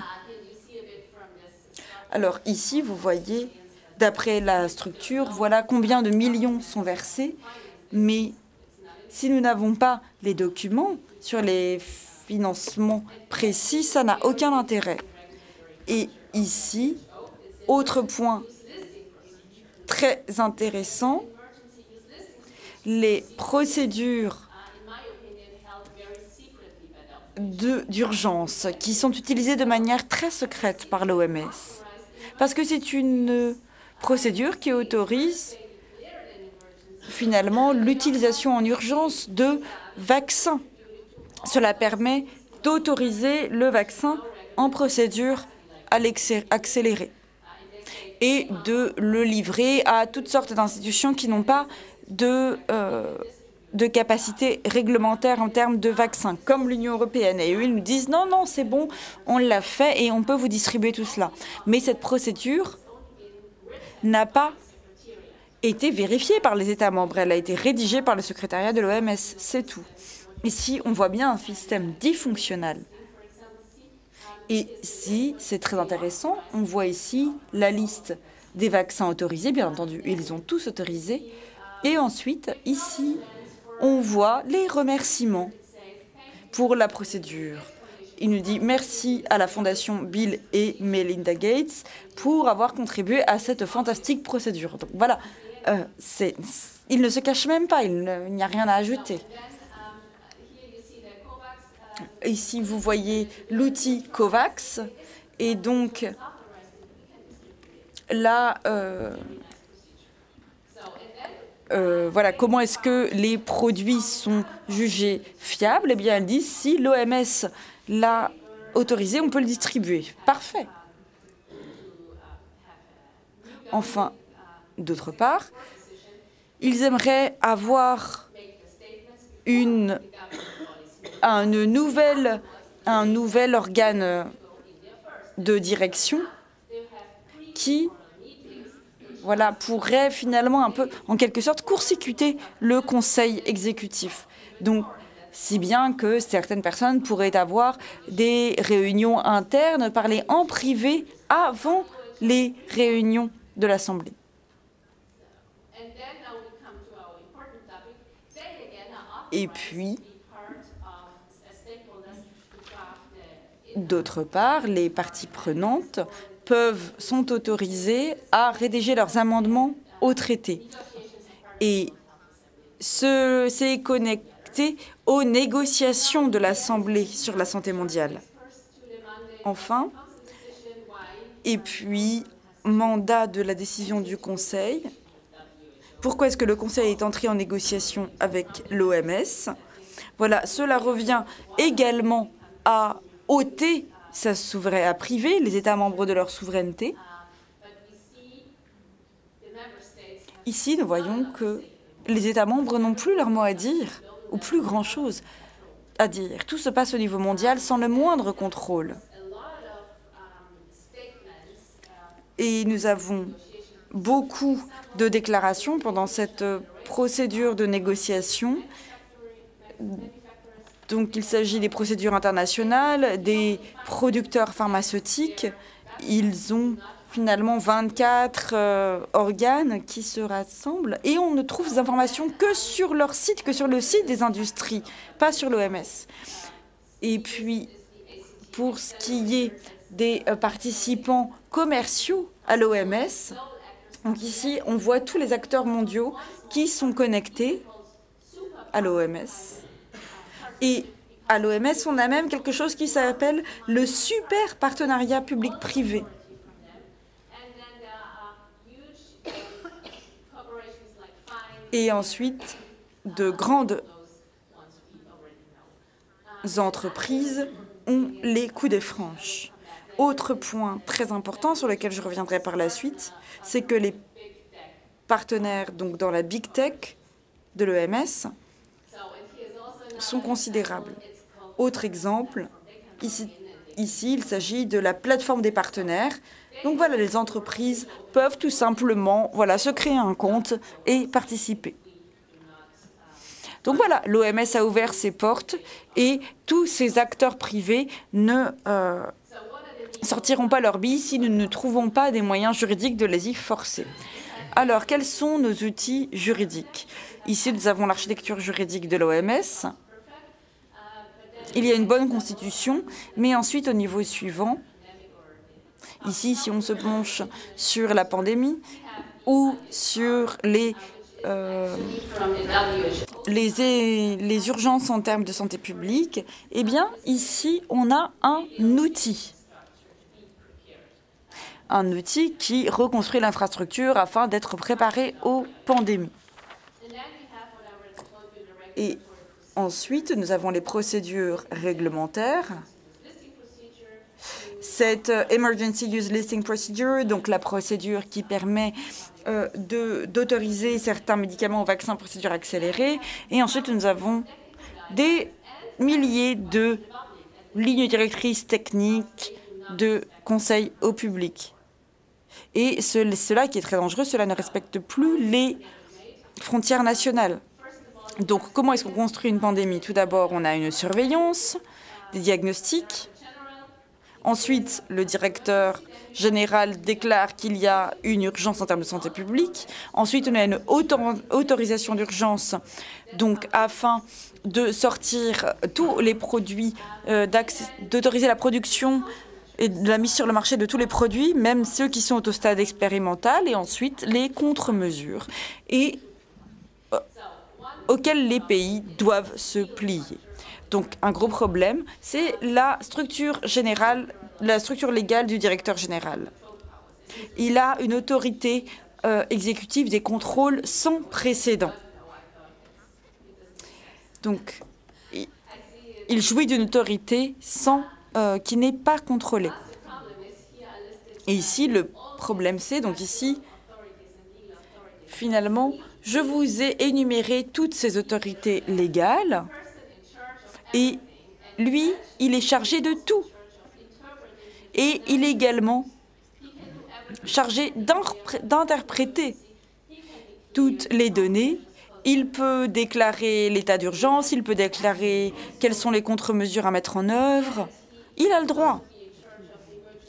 Alors ici, vous voyez, d'après la structure, voilà combien de millions sont versés. Mais si nous n'avons pas les documents sur les financements précis, ça n'a aucun intérêt. Et ici, autre point très intéressant, les procédures d'urgence qui sont utilisées de manière très secrète par l'OMS. Parce que c'est une procédure qui autorise finalement l'utilisation en urgence de vaccins. Cela permet d'autoriser le vaccin en procédure accélérée et de le livrer à toutes sortes d'institutions qui n'ont pas de capacité réglementaire en termes de vaccins, comme l'Union européenne. Et eux, ils nous disent, non, non, c'est bon, on l'a fait et on peut vous distribuer tout cela. Mais cette procédure n'a pas été vérifiée par les États membres. Elle a été rédigée par le secrétariat de l'OMS, c'est tout. Ici, on voit bien un système dysfonctionnel. Et ici, c'est très intéressant, on voit ici la liste des vaccins autorisés, bien entendu, ils ont tous autorisé. Et ensuite, ici, on voit les remerciements pour la procédure. Il nous dit merci à la Fondation Bill et Melinda Gates pour avoir contribué à cette fantastique procédure. Donc voilà, il ne se cache même pas, il n'y a rien à ajouter. Ici, vous voyez l'outil COVAX. Et donc, là, voilà, comment est-ce que les produits sont jugés fiables? Eh bien, elle dit, si l'OMS l'a autorisé, on peut le distribuer. Parfait. Enfin, d'autre part, ils aimeraient avoir un nouvel organe de direction qui pourrait finalement un peu, en quelque sorte, court-circuiter le conseil exécutif. Donc, si bien que certaines personnes pourraient avoir des réunions internes, parler en privé avant les réunions de l'Assemblée. Et puis, d'autre part, les parties prenantes sont autorisées à rédiger leurs amendements au traité. Et c'est connecté aux négociations de l'Assemblée sur la santé mondiale. Enfin, et puis, mandat de la décision du Conseil. Pourquoi est-ce que le Conseil est entré en négociation avec l'OMS? Voilà, cela revient également à ôter sa souveraineté, à priver les États membres de leur souveraineté. Ici, nous voyons que les États membres n'ont plus leur mot à dire, ou plus grand-chose à dire. Tout se passe au niveau mondial sans le moindre contrôle. Et nous avons beaucoup de déclarations pendant cette procédure de négociation. Donc, il s'agit des procédures internationales, des producteurs pharmaceutiques. Ils ont finalement 24 organes qui se rassemblent et on ne trouve ces informations que sur leur site, que sur le site des industries, pas sur l'OMS. Et puis, pour ce qui est des participants commerciaux à l'OMS, donc ici, on voit tous les acteurs mondiaux qui sont connectés à l'OMS. Et à l'OMS, on a même quelque chose qui s'appelle le super partenariat public-privé. Et ensuite, de grandes entreprises ont les coudées franches. Autre point très important sur lequel je reviendrai par la suite, c'est que les partenaires donc dans la Big Tech de l'OMS sont considérables. Autre exemple, ici il s'agit de la plateforme des partenaires. Donc voilà, les entreprises peuvent tout simplement se créer un compte et participer. Donc voilà, l'OMS a ouvert ses portes et tous ces acteurs privés ne sortiront pas leur bille si nous ne trouvons pas des moyens juridiques de les y forcer. Alors, quels sont nos outils juridiques? Ici, nous avons l'architecture juridique de l'OMS. Il y a une bonne constitution, mais ensuite, au niveau suivant, ici, si on se penche sur la pandémie ou sur les urgences en termes de santé publique, eh bien, ici, on a un outil. Un outil qui reconstruit l'infrastructure afin d'être préparé aux pandémies. Et ensuite, nous avons les procédures réglementaires. Cette Emergency Use Listing Procedure, donc la procédure qui permet d'autoriser certains médicaments aux vaccins, procédure accélérée. Et ensuite, nous avons des milliers de lignes directrices techniques de conseils au public. Et cela qui est très dangereux, cela ne respecte plus les frontières nationales. Donc, comment est-ce qu'on construit une pandémie? Tout d'abord, on a une surveillance, des diagnostics. Ensuite, le directeur général déclare qu'il y a une urgence en termes de santé publique. Ensuite, on a une autorisation d'urgence, donc afin de sortir tous les produits, d'autoriser la production et de la mise sur le marché de tous les produits, même ceux qui sont au stade expérimental, et ensuite les contre-mesures auxquelles les pays doivent se plier. Donc, un gros problème, c'est la structure générale, la structure légale du directeur général. Il a une autorité exécutive des contrôles sans précédent. Donc, il jouit d'une autorité qui n'est pas contrôlée. Et ici, le problème, c'est, donc ici, finalement, je vous ai énuméré toutes ces autorités légales. Et lui, il est chargé de tout. Et il est également chargé d'interpréter toutes les données. Il peut déclarer l'état d'urgence, il peut déclarer quelles sont les contre-mesures à mettre en œuvre. Il a le droit.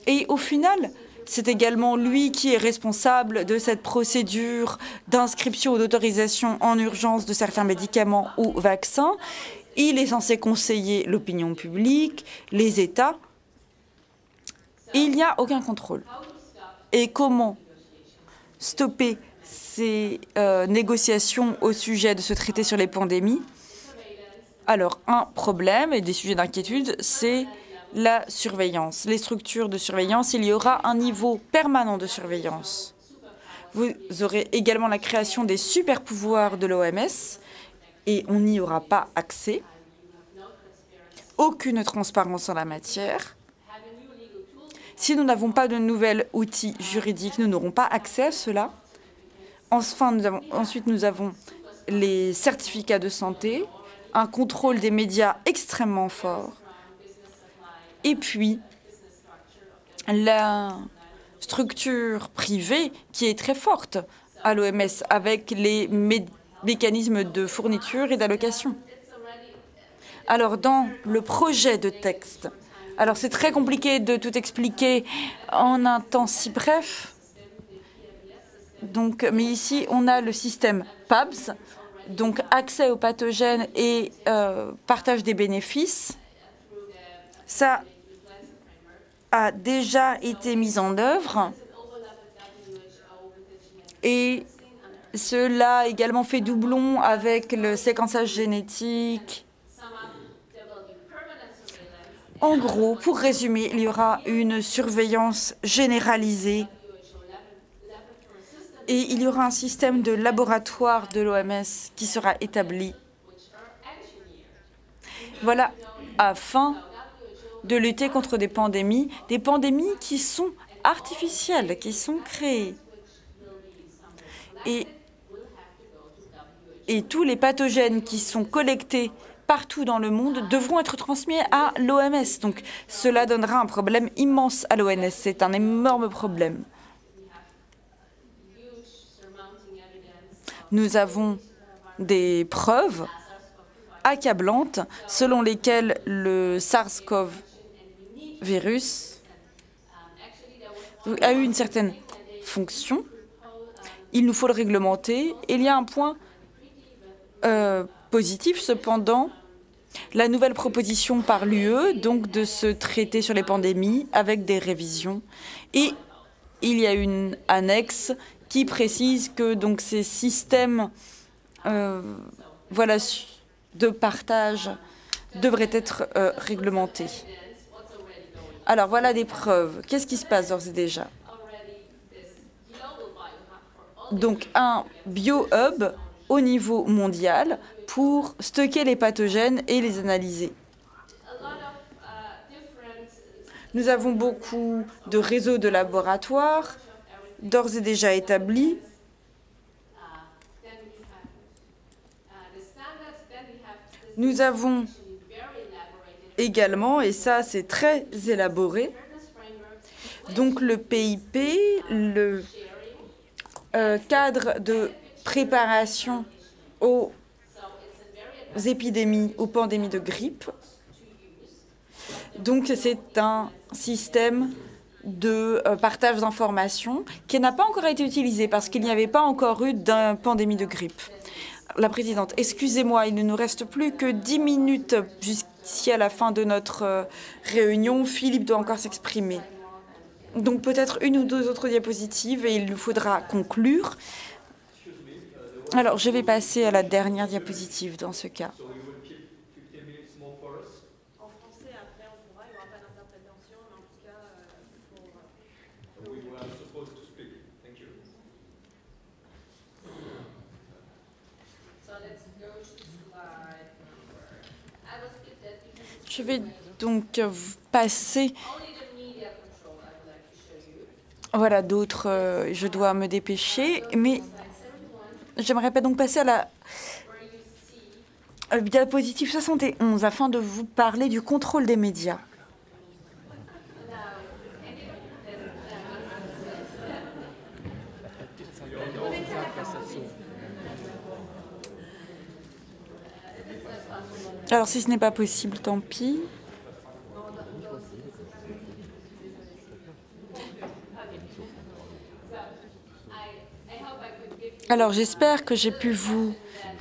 Et au final, c'est également lui qui est responsable de cette procédure d'inscription ou d'autorisation en urgence de certains médicaments ou vaccins. Il est censé conseiller l'opinion publique, les États. Et il n'y a aucun contrôle. Et comment stopper ces négociations au sujet de ce traité sur les pandémies. Alors, un problème et des sujets d'inquiétude, c'est la surveillance. Les structures de surveillance, il y aura un niveau permanent de surveillance. Vous aurez également la création des super-pouvoirs de l'OMS et on n'y aura pas accès. Aucune transparence en la matière. Si nous n'avons pas de nouveaux outils juridiques, nous n'aurons pas accès à cela. Ensuite, nous avons les certificats de santé, un contrôle des médias extrêmement fort, et puis la structure privée qui est très forte à l'OMS avec les mécanismes de fourniture et d'allocation. Alors, dans le projet de texte, alors c'est très compliqué de tout expliquer en un temps si bref. Donc, mais ici, on a le système PABS, donc accès aux pathogènes et partage des bénéfices. Ça a déjà été mis en œuvre et cela a également fait doublon avec le séquençage génétique. En gros, pour résumer, il y aura une surveillance généralisée et il y aura un système de laboratoire de l'OMS qui sera établi. Voilà, afin de lutter contre des pandémies qui sont artificielles, qui sont créées. Et tous les pathogènes qui sont collectés partout dans le monde devront être transmis à l'OMS. Donc cela donnera un problème immense à l'OMS. C'est un énorme problème. Nous avons des preuves accablantes selon lesquelles le SARS-CoV virus a eu une certaine fonction. Il nous faut le réglementer. Il y a un point positif, cependant, la nouvelle proposition par l'UE, donc de ce traité sur les pandémies avec des révisions. Et il y a une annexe qui précise que donc, ces systèmes de partage devraient être réglementés. Alors, voilà des preuves. Qu'est-ce qui se passe d'ores et déjà? Donc, un bio-hub au niveau mondial pour stocker les pathogènes et les analyser. Nous avons beaucoup de réseaux de laboratoires d'ores et déjà établis. Nous avons également, et ça c'est très élaboré, donc le PIP, le cadre de préparation aux épidémies, aux pandémies de grippe. Donc c'est un système de partage d'informations qui n'a pas encore été utilisé parce qu'il n'y avait pas encore eu d'une pandémie de grippe. La présidente, excusez-moi, il ne nous reste plus que 10 minutes jusqu'à la fin de notre réunion. Philippe doit encore s'exprimer. Donc peut-être une ou deux autres diapositives et il nous faudra conclure. Alors, je vais passer à la dernière diapositive dans ce cas. En français, après, on pourra, il n'y aura pas d'interprétation, mais en tout cas, Je vais donc passer. Voilà, d'autres, je dois me dépêcher, mais j'aimerais donc passer à la diapositive 71 afin de vous parler du contrôle des médias. Alors, si ce n'est pas possible, tant pis. Alors, j'espère que j'ai pu vous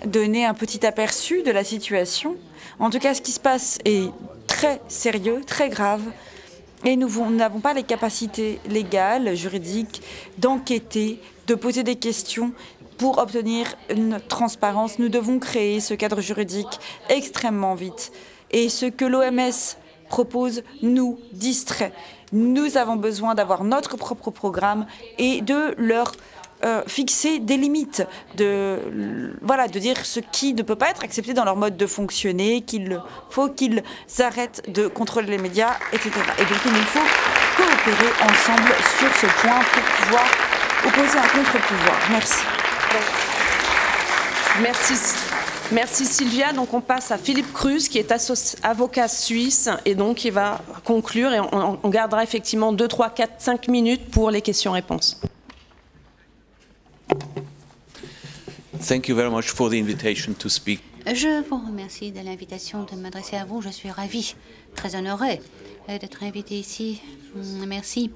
donner un petit aperçu de la situation. En tout cas, ce qui se passe est très sérieux, très grave, et nous n'avons pas les capacités légales, juridiques, d'enquêter, de poser des questions pour obtenir une transparence. Nous devons créer ce cadre juridique extrêmement vite. Et ce que l'OMS propose nous distrait. Nous avons besoin d'avoir notre propre programme et de leur fixer des limites, de dire ce qui ne peut pas être accepté dans leur mode de fonctionner, qu'il faut qu'ils arrêtent de contrôler les médias, etc. Et donc il nous faut coopérer ensemble sur ce point pour pouvoir opposer un contre-pouvoir. Merci. Merci Sylvia. Donc on passe à Philippe Cruz qui est avocat suisse et donc il va conclure et on gardera effectivement 2, 3, 4, 5 minutes pour les questions-réponses. Thank you very much for the invitation to speak. Je vous remercie de l'invitation de m'adresser à vous. Je suis ravie, très honorée d'être invitée ici. Merci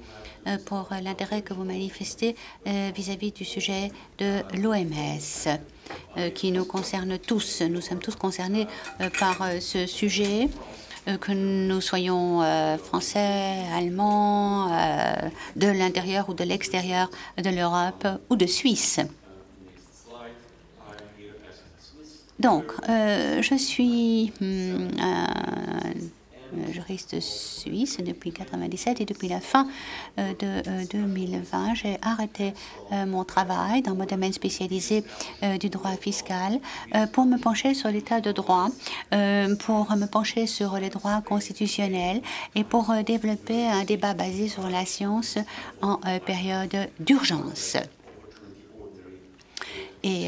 pour l'intérêt que vous manifestez vis-à-vis du sujet de l'OMS qui nous concerne tous. Nous sommes tous concernés par ce sujet, que nous soyons français, allemands, de l'intérieur ou de l'extérieur de l'Europe ou de Suisse. Donc, je suis juriste suisse depuis 1997 et depuis la fin de 2020, j'ai arrêté mon travail dans mon domaine spécialisé du droit fiscal pour me pencher sur l'état de droit, pour me pencher sur les droits constitutionnels et pour développer un débat basé sur la science en période d'urgence. Et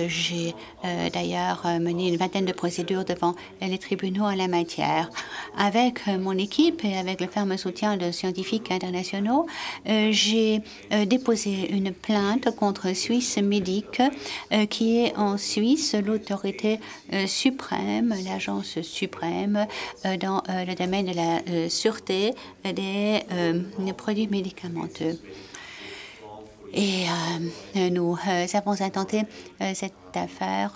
j'ai d'ailleurs mené une vingtaine de procédures devant les tribunaux en la matière. Avec mon équipe et avec le ferme soutien de scientifiques internationaux, j'ai déposé une plainte contre Swiss Medic, qui est en Suisse l'autorité suprême, l'agence suprême dans le domaine de la sûreté des produits médicamenteux. Et nous avons intenté cette affaire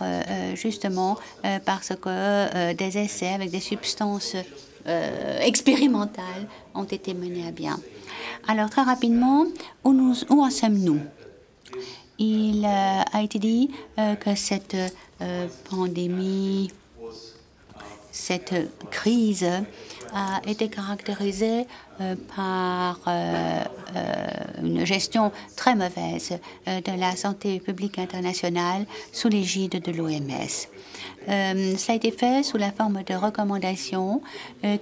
justement parce que des essais avec des substances expérimentales ont été menés à bien. Alors très rapidement, où en sommes-nous? Il a été dit que cette pandémie, cette crise a été caractérisée par une gestion très mauvaise de la santé publique internationale sous l'égide de l'OMS. Cela a été fait sous la forme de recommandations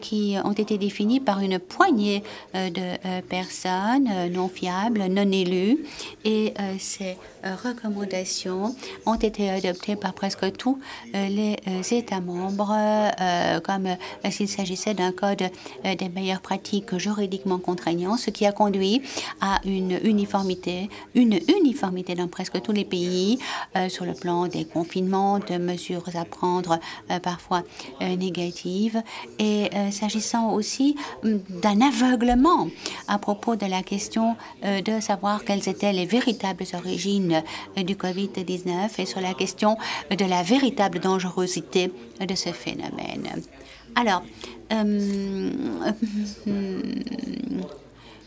qui ont été définies par une poignée de personnes non fiables, non élues, et ces recommandations ont été adoptées par presque tous les États membres, comme s'il s'agissait d'un code des meilleures pratiques juridiquement contraignant, ce qui a conduit à une uniformité dans presque tous les pays sur le plan des confinements, de mesures à prendre parfois négatives, et s'agissant aussi d'un aveuglement à propos de la question de savoir quelles étaient les véritables origines du Covid-19 et sur la question de la véritable dangerosité de ce phénomène. Alors,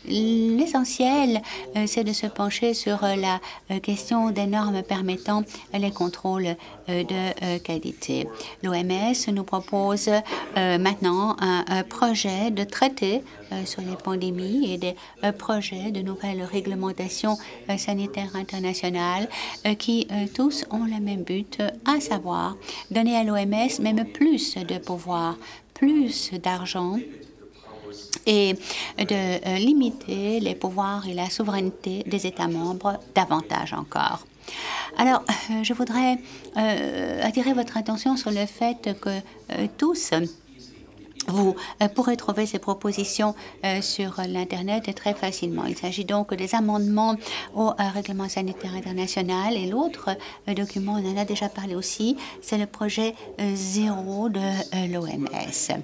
l'essentiel, c'est de se pencher sur la question des normes permettant les contrôles de qualité. L'OMS nous propose maintenant un projet de traité sur les pandémies et des projets de nouvelles réglementations sanitaires internationales qui tous ont le même but, à savoir donner à l'OMS même plus de pouvoir, plus d'argent, et de limiter les pouvoirs et la souveraineté des États membres davantage encore. Alors, je voudrais attirer votre attention sur le fait que tous, vous pourrez trouver ces propositions sur l'Internet très facilement. Il s'agit donc des amendements au règlement sanitaire international, et l'autre document, on en a déjà parlé aussi, c'est le projet 0 de l'OMS.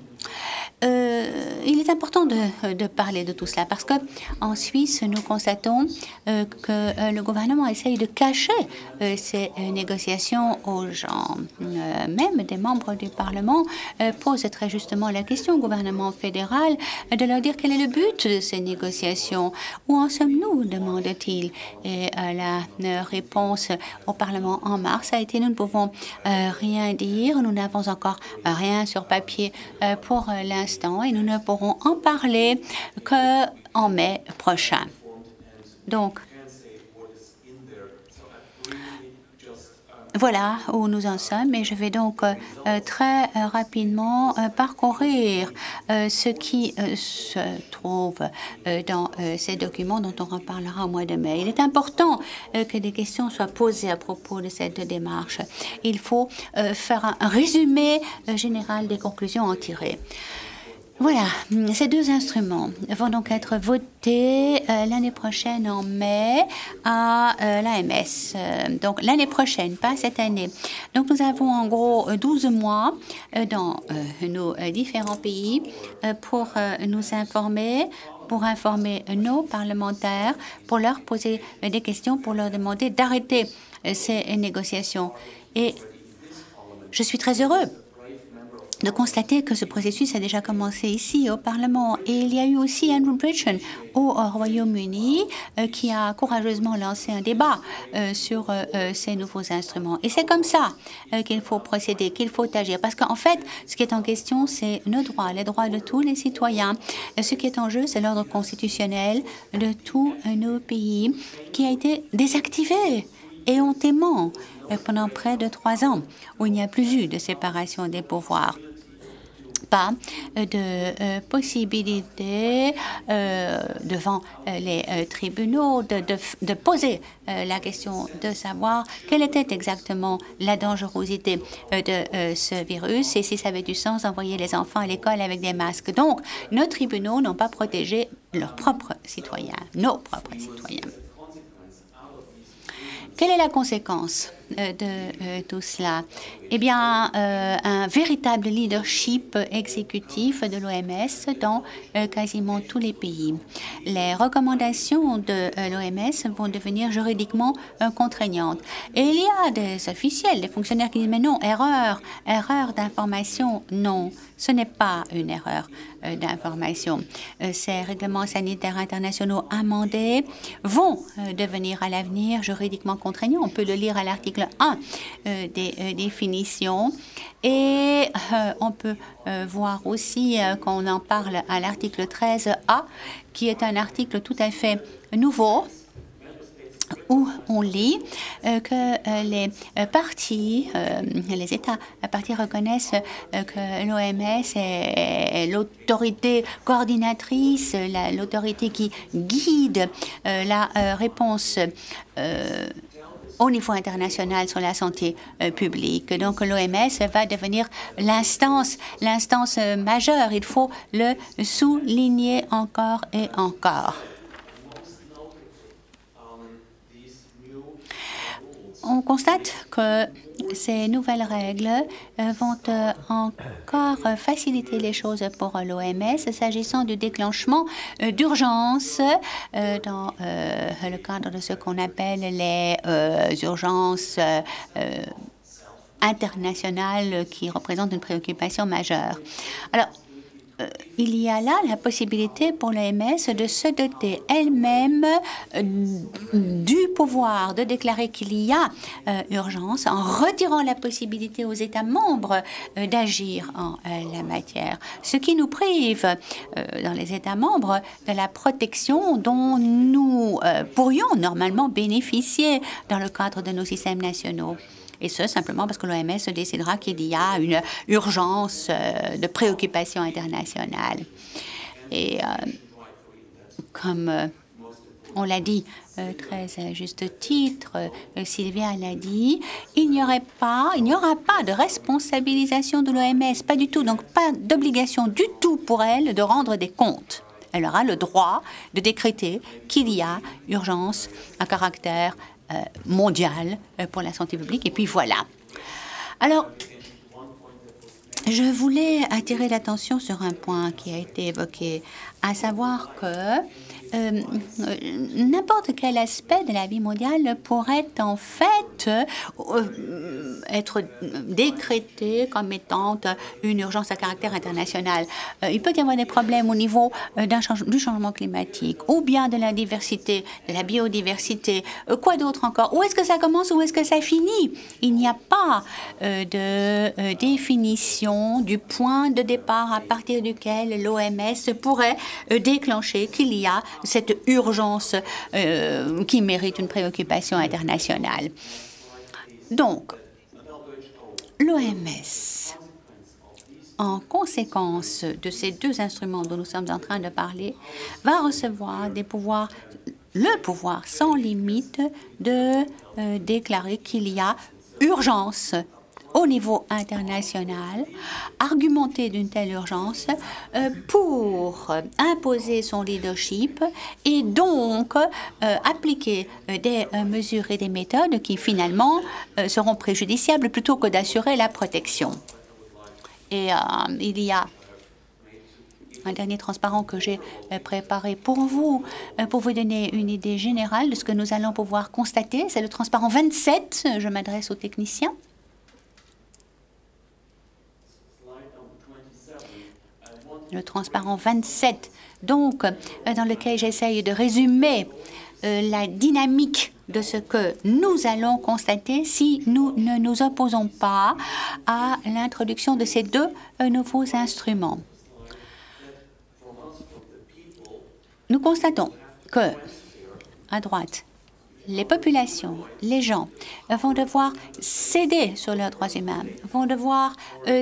il est important de parler de tout cela parce qu'en Suisse, nous constatons que le gouvernement essaye de cacher ces négociations aux gens. Même des membres du Parlement posent très justement la question au gouvernement fédéral de leur dire quel est le but de ces négociations. Où en sommes-nous, demande-t-il. Et la réponse au Parlement en mars a été nous ne pouvons rien dire, nous n'avons encore rien sur papier pour l'instant et nous ne pourrons en parler qu'en mai prochain. Donc, voilà où nous en sommes et je vais donc très rapidement parcourir ce qui se trouve dans ces documents dont on reparlera au mois de mai. Il est important que des questions soient posées à propos de cette démarche. Il faut faire un résumé général des conclusions à en tirer. Voilà, ces deux instruments vont donc être votés l'année prochaine en mai à l'AMS. Donc l'année prochaine, pas cette année. Donc nous avons en gros 12 mois dans nos différents pays pour nous informer, pour informer nos parlementaires, pour leur poser des questions, pour leur demander d'arrêter ces négociations. Et je suis très heureux de constater que ce processus a déjà commencé ici au Parlement. Et il y a eu aussi Andrew Bridgen au Royaume-Uni qui a courageusement lancé un débat sur ces nouveaux instruments. Et c'est comme ça qu'il faut procéder, qu'il faut agir. Parce qu'en fait, ce qui est en question, c'est nos droits, les droits de tous les citoyens. Ce qui est en jeu, c'est l'ordre constitutionnel de tous nos pays qui a été désactivé éhontément pendant près de 3 ans, où il n'y a plus eu de séparation des pouvoirs. Pas de possibilité devant les tribunaux de poser la question de savoir quelle était exactement la dangerosité de ce virus et si ça avait du sens d'envoyer les enfants à l'école avec des masques. Donc, nos tribunaux n'ont pas protégé leurs propres citoyens, nos propres citoyens. Quelle est la conséquence de tout cela? Eh bien, un véritable leadership exécutif de l'OMS dans quasiment tous les pays. Les recommandations de l'OMS vont devenir juridiquement contraignantes. Et il y a des officiels, des fonctionnaires qui disent « mais non, erreur d'information, non, ce n'est pas une erreur d'information. Ces règlements sanitaires internationaux amendés vont devenir à l'avenir juridiquement contraignants. On peut le lire à l'article 1 des définitions et on peut voir aussi qu'on en parle à l'article 13A qui est un article tout à fait nouveau où on lit que les parties, les États parties reconnaissent que l'OMS est l'autorité coordinatrice, l'autorité qui guide la réponse au niveau international sur la santé publique. Donc l'OMS va devenir l'instance majeure. Il faut le souligner encore et encore. On constate que ces nouvelles règles vont encore faciliter les choses pour l'OMS s'agissant du déclenchement d'urgence dans le cadre de ce qu'on appelle les urgences internationales qui représentent une préoccupation majeure. Alors, il y a là la possibilité pour l'OMS de se doter elle-même du pouvoir de déclarer qu'il y a urgence en retirant la possibilité aux États membres d'agir en la matière. Ce qui nous prive dans les États membres de la protection dont nous pourrions normalement bénéficier dans le cadre de nos systèmes nationaux. Et ce, simplement parce que l'OMS décidera qu'il y a une urgence de préoccupation internationale. Et comme on l'a dit très à juste titre, Sylvia l'a dit, il n'y aura pas de responsabilisation de l'OMS, pas du tout, donc pas d'obligation du tout pour elle de rendre des comptes. Elle aura le droit de décréter qu'il y a urgence à caractère mondial pour la santé publique. Et puis voilà. Alors, je voulais attirer l'attention sur un point qui a été évoqué, à savoir que n'importe quel aspect de la vie mondiale pourrait en fait être décrété comme étant une urgence à caractère international. Il peut y avoir des problèmes au niveau du changement climatique ou bien de la diversité, de la biodiversité. Quoi d'autre encore? Où est-ce que ça commence, où est-ce que ça finit? Il n'y a pas de définition du point de départ à partir duquel l'OMS pourrait déclencher qu'il y a cette urgence qui mérite une préoccupation internationale. Donc, l'OMS, en conséquence de ces deux instruments dont nous sommes en train de parler, va recevoir des pouvoirs, le pouvoir sans limite de déclarer qu'il y a urgence au niveau international, argumenter d'une telle urgence pour imposer son leadership et donc appliquer des mesures et des méthodes qui finalement seront préjudiciables plutôt que d'assurer la protection. Et il y a un dernier transparent que j'ai préparé pour vous donner une idée générale de ce que nous allons pouvoir constater. C'est le transparent 27, je m'adresse aux techniciens. Le transparent 27, donc, dans lequel j'essaye de résumer la dynamique de ce que nous allons constater si nous ne nous opposons pas à l'introduction de ces deux nouveaux instruments. Nous constatons que, à droite, les populations, les gens vont devoir céder sur leurs droits humains, vont devoir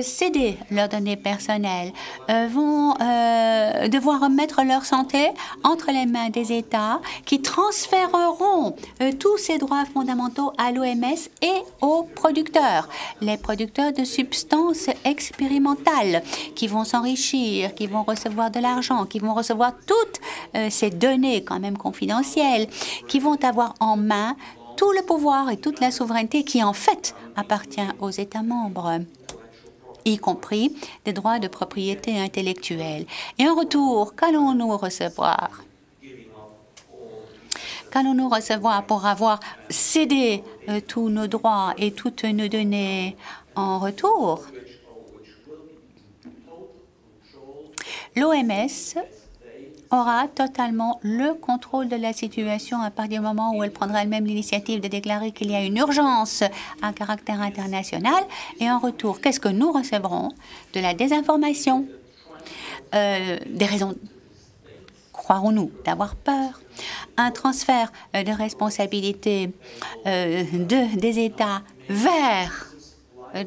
céder leurs données personnelles, vont devoir remettre leur santé entre les mains des États qui transféreront tous ces droits fondamentaux à l'OMS et aux producteurs, les producteurs de substances expérimentales qui vont s'enrichir, qui vont recevoir de l'argent, qui vont recevoir toutes ces données quand même confidentielles, qui vont avoir en main tout le pouvoir et toute la souveraineté qui en fait appartient aux États membres, y compris des droits de propriété intellectuelle. Et en retour, qu'allons-nous recevoir? Qu'allons-nous recevoir pour avoir cédé tous nos droits et toutes nos données en retour? L'OMS aura totalement le contrôle de la situation à partir du moment où elle prendra elle-même l'initiative de déclarer qu'il y a une urgence à caractère international. Et en retour, qu'est-ce que nous recevrons? De la désinformation, des raisons, croirons-nous, d'avoir peur, un transfert de responsabilité des États vers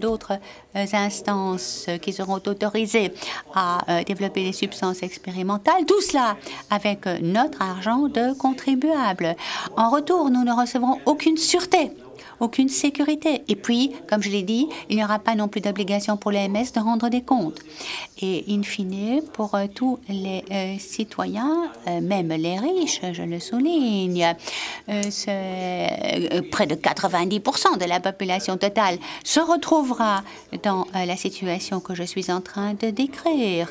d'autres instances qui seront autorisées à développer des substances expérimentales, tout cela avec notre argent de contribuables. En retour, nous ne recevrons aucune sûreté, aucune sécurité. Et puis, comme je l'ai dit, il n'y aura pas non plus d'obligation pour l'OMS de rendre des comptes. Et in fine, pour tous les citoyens, même les riches, je le souligne, près de 90% de la population totale se retrouvera dans la situation que je suis en train de décrire.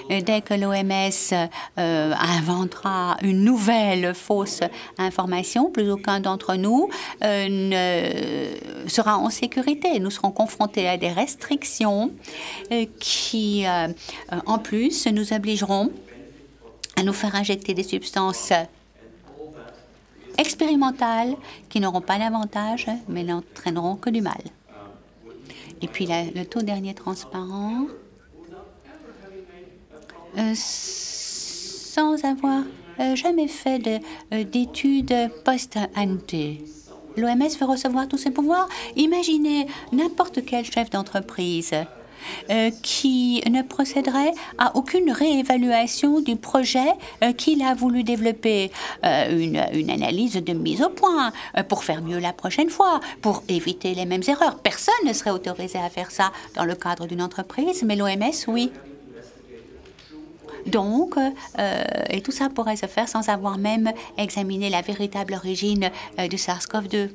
Dès que l'OMS inventera une nouvelle fausse information, plus aucun d'entre nous ne sera en sécurité. Nous serons confrontés à des restrictions qui, en plus, nous obligeront à nous faire injecter des substances expérimentales qui n'auront pas d'avantage, mais n'entraîneront que du mal. Et puis, le tout dernier transparent, sans avoir jamais fait d'études post-ante. L'OMS veut recevoir tous ses pouvoirs. Imaginez n'importe quel chef d'entreprise qui ne procéderait à aucune réévaluation du projet qu'il a voulu développer, une analyse de mise au point pour faire mieux la prochaine fois, pour éviter les mêmes erreurs. Personne ne serait autorisé à faire ça dans le cadre d'une entreprise, mais l'OMS, oui. Donc, et tout ça pourrait se faire sans avoir même examiné la véritable origine du SARS-CoV-2,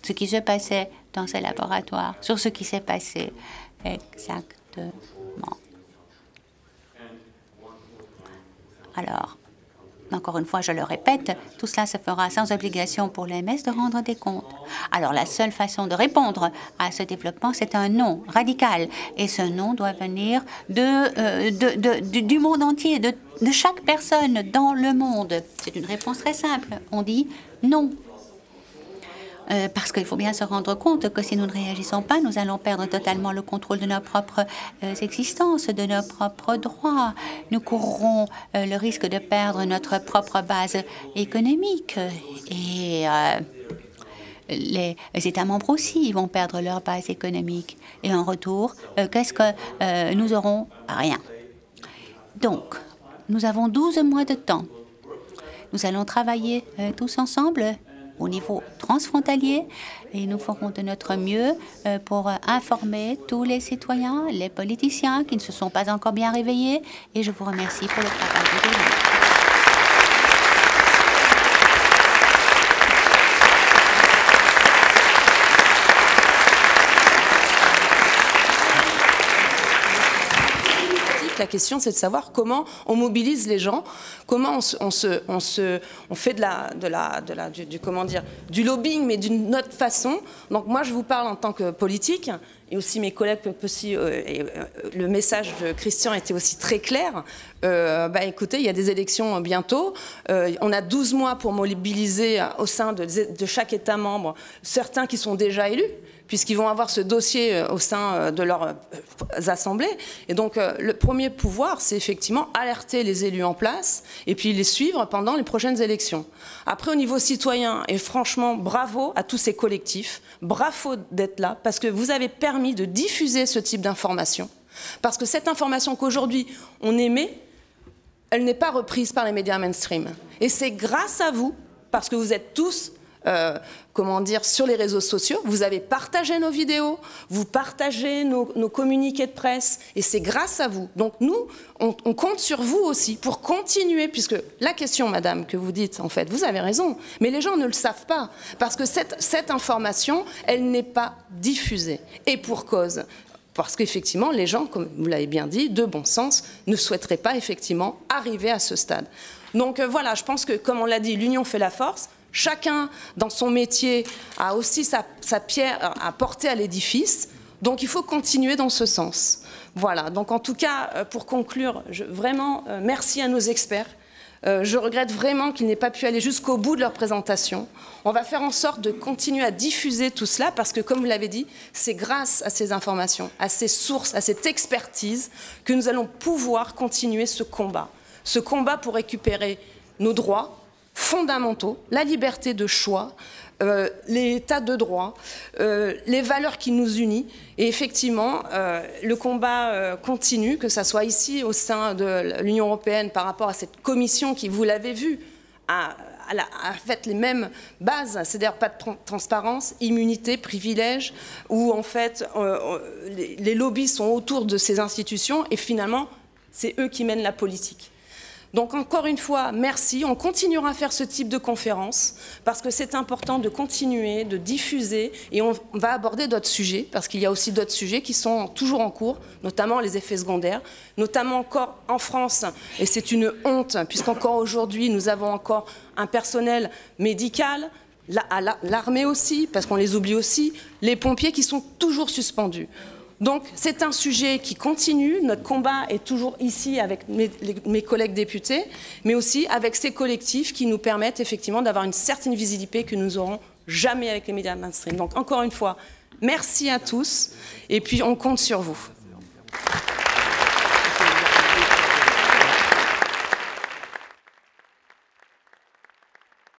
ce qui se passait dans ces laboratoires, sur ce qui s'est passé Exactement. Alors, encore une fois, je le répète, tout cela se fera sans obligation pour l'OMS de rendre des comptes. Alors, la seule façon de répondre à ce développement, c'est un non radical. Et ce non doit venir du monde entier, de chaque personne dans le monde. C'est une réponse très simple. On dit non. Parce qu'il faut bien se rendre compte que si nous ne réagissons pas, nous allons perdre totalement le contrôle de nos propres existences, de nos propres droits. Nous courrons le risque de perdre notre propre base économique. Et les États membres aussi vont perdre leur base économique. Et en retour, qu'est-ce que nous aurons? Rien. Donc, nous avons 12 mois de temps. Nous allons travailler tous ensemble au niveau transfrontalier et nous ferons de notre mieux pour informer tous les citoyens, les politiciens qui ne se sont pas encore bien réveillés et je vous remercie pour le travail que vous faites. La question, c'est de savoir comment on mobilise les gens, comment on fait du lobbying, mais d'une autre façon. Donc moi, je vous parle en tant que politique, et aussi mes collègues peuvent aussi, le message de Christian était aussi très clair. Écoutez, il y a des élections bientôt. On a 12 mois pour mobiliser au sein de chaque État membre certains qui sont déjà élus, puisqu'ils vont avoir ce dossier au sein de leurs assemblées. Et donc, le premier pouvoir, c'est effectivement alerter les élus en place et puis les suivre pendant les prochaines élections. Après, au niveau citoyen, et franchement, bravo à tous ces collectifs, bravo d'être là, parce que vous avez permis de diffuser ce type d'information. Parce que cette information qu'aujourd'hui on émet, elle n'est pas reprise par les médias mainstream. Et c'est grâce à vous, parce que vous êtes tous sur les réseaux sociaux, vous avez partagé nos vidéos, vous partagez nos communiqués de presse, et c'est grâce à vous. Donc nous, on compte sur vous aussi pour continuer, puisque la question, madame, que vous dites, en fait, vous avez raison, mais les gens ne le savent pas, parce que cette information, elle n'est pas diffusée. Et pour cause, parce qu'effectivement, les gens, comme vous l'avez bien dit, de bon sens, ne souhaiteraient pas effectivement arriver à ce stade. Donc voilà, je pense que, comme on l'a dit, l'union fait la force. Chacun, dans son métier, a aussi sa pierre à porter à l'édifice. Donc, il faut continuer dans ce sens. Voilà. Donc, en tout cas, pour conclure, vraiment, merci à nos experts. Je regrette vraiment qu'ils n'aient pas pu aller jusqu'au bout de leur présentation. On va faire en sorte de continuer à diffuser tout cela parce que, comme vous l'avez dit, c'est grâce à ces informations, à ces sources, à cette expertise que nous allons pouvoir continuer ce combat. Ce combat pour récupérer nos droits fondamentaux, la liberté de choix, l'état de droit, les valeurs qui nous unissent. Et effectivement, le combat continue, que ce soit ici au sein de l'Union européenne par rapport à cette commission qui, vous l'avez vu, a fait les mêmes bases, c'est-à-dire pas de transparence, immunité, privilège, où en fait les lobbies sont autour de ces institutions et finalement c'est eux qui mènent la politique. Donc encore une fois, merci. On continuera à faire ce type de conférences parce que c'est important de continuer, de diffuser et on va aborder d'autres sujets parce qu'il y a aussi d'autres sujets qui sont toujours en cours, notamment les effets secondaires, notamment encore en France. Et c'est une honte puisqu'encore aujourd'hui, nous avons encore un personnel médical, l'armée aussi, parce qu'on les oublie aussi, les pompiers qui sont toujours suspendus. Donc c'est un sujet qui continue, notre combat est toujours ici avec mes collègues députés, mais aussi avec ces collectifs qui nous permettent effectivement d'avoir une certaine visibilité que nous n'aurons jamais avec les médias mainstream. Donc encore une fois, merci à tous et puis on compte sur vous.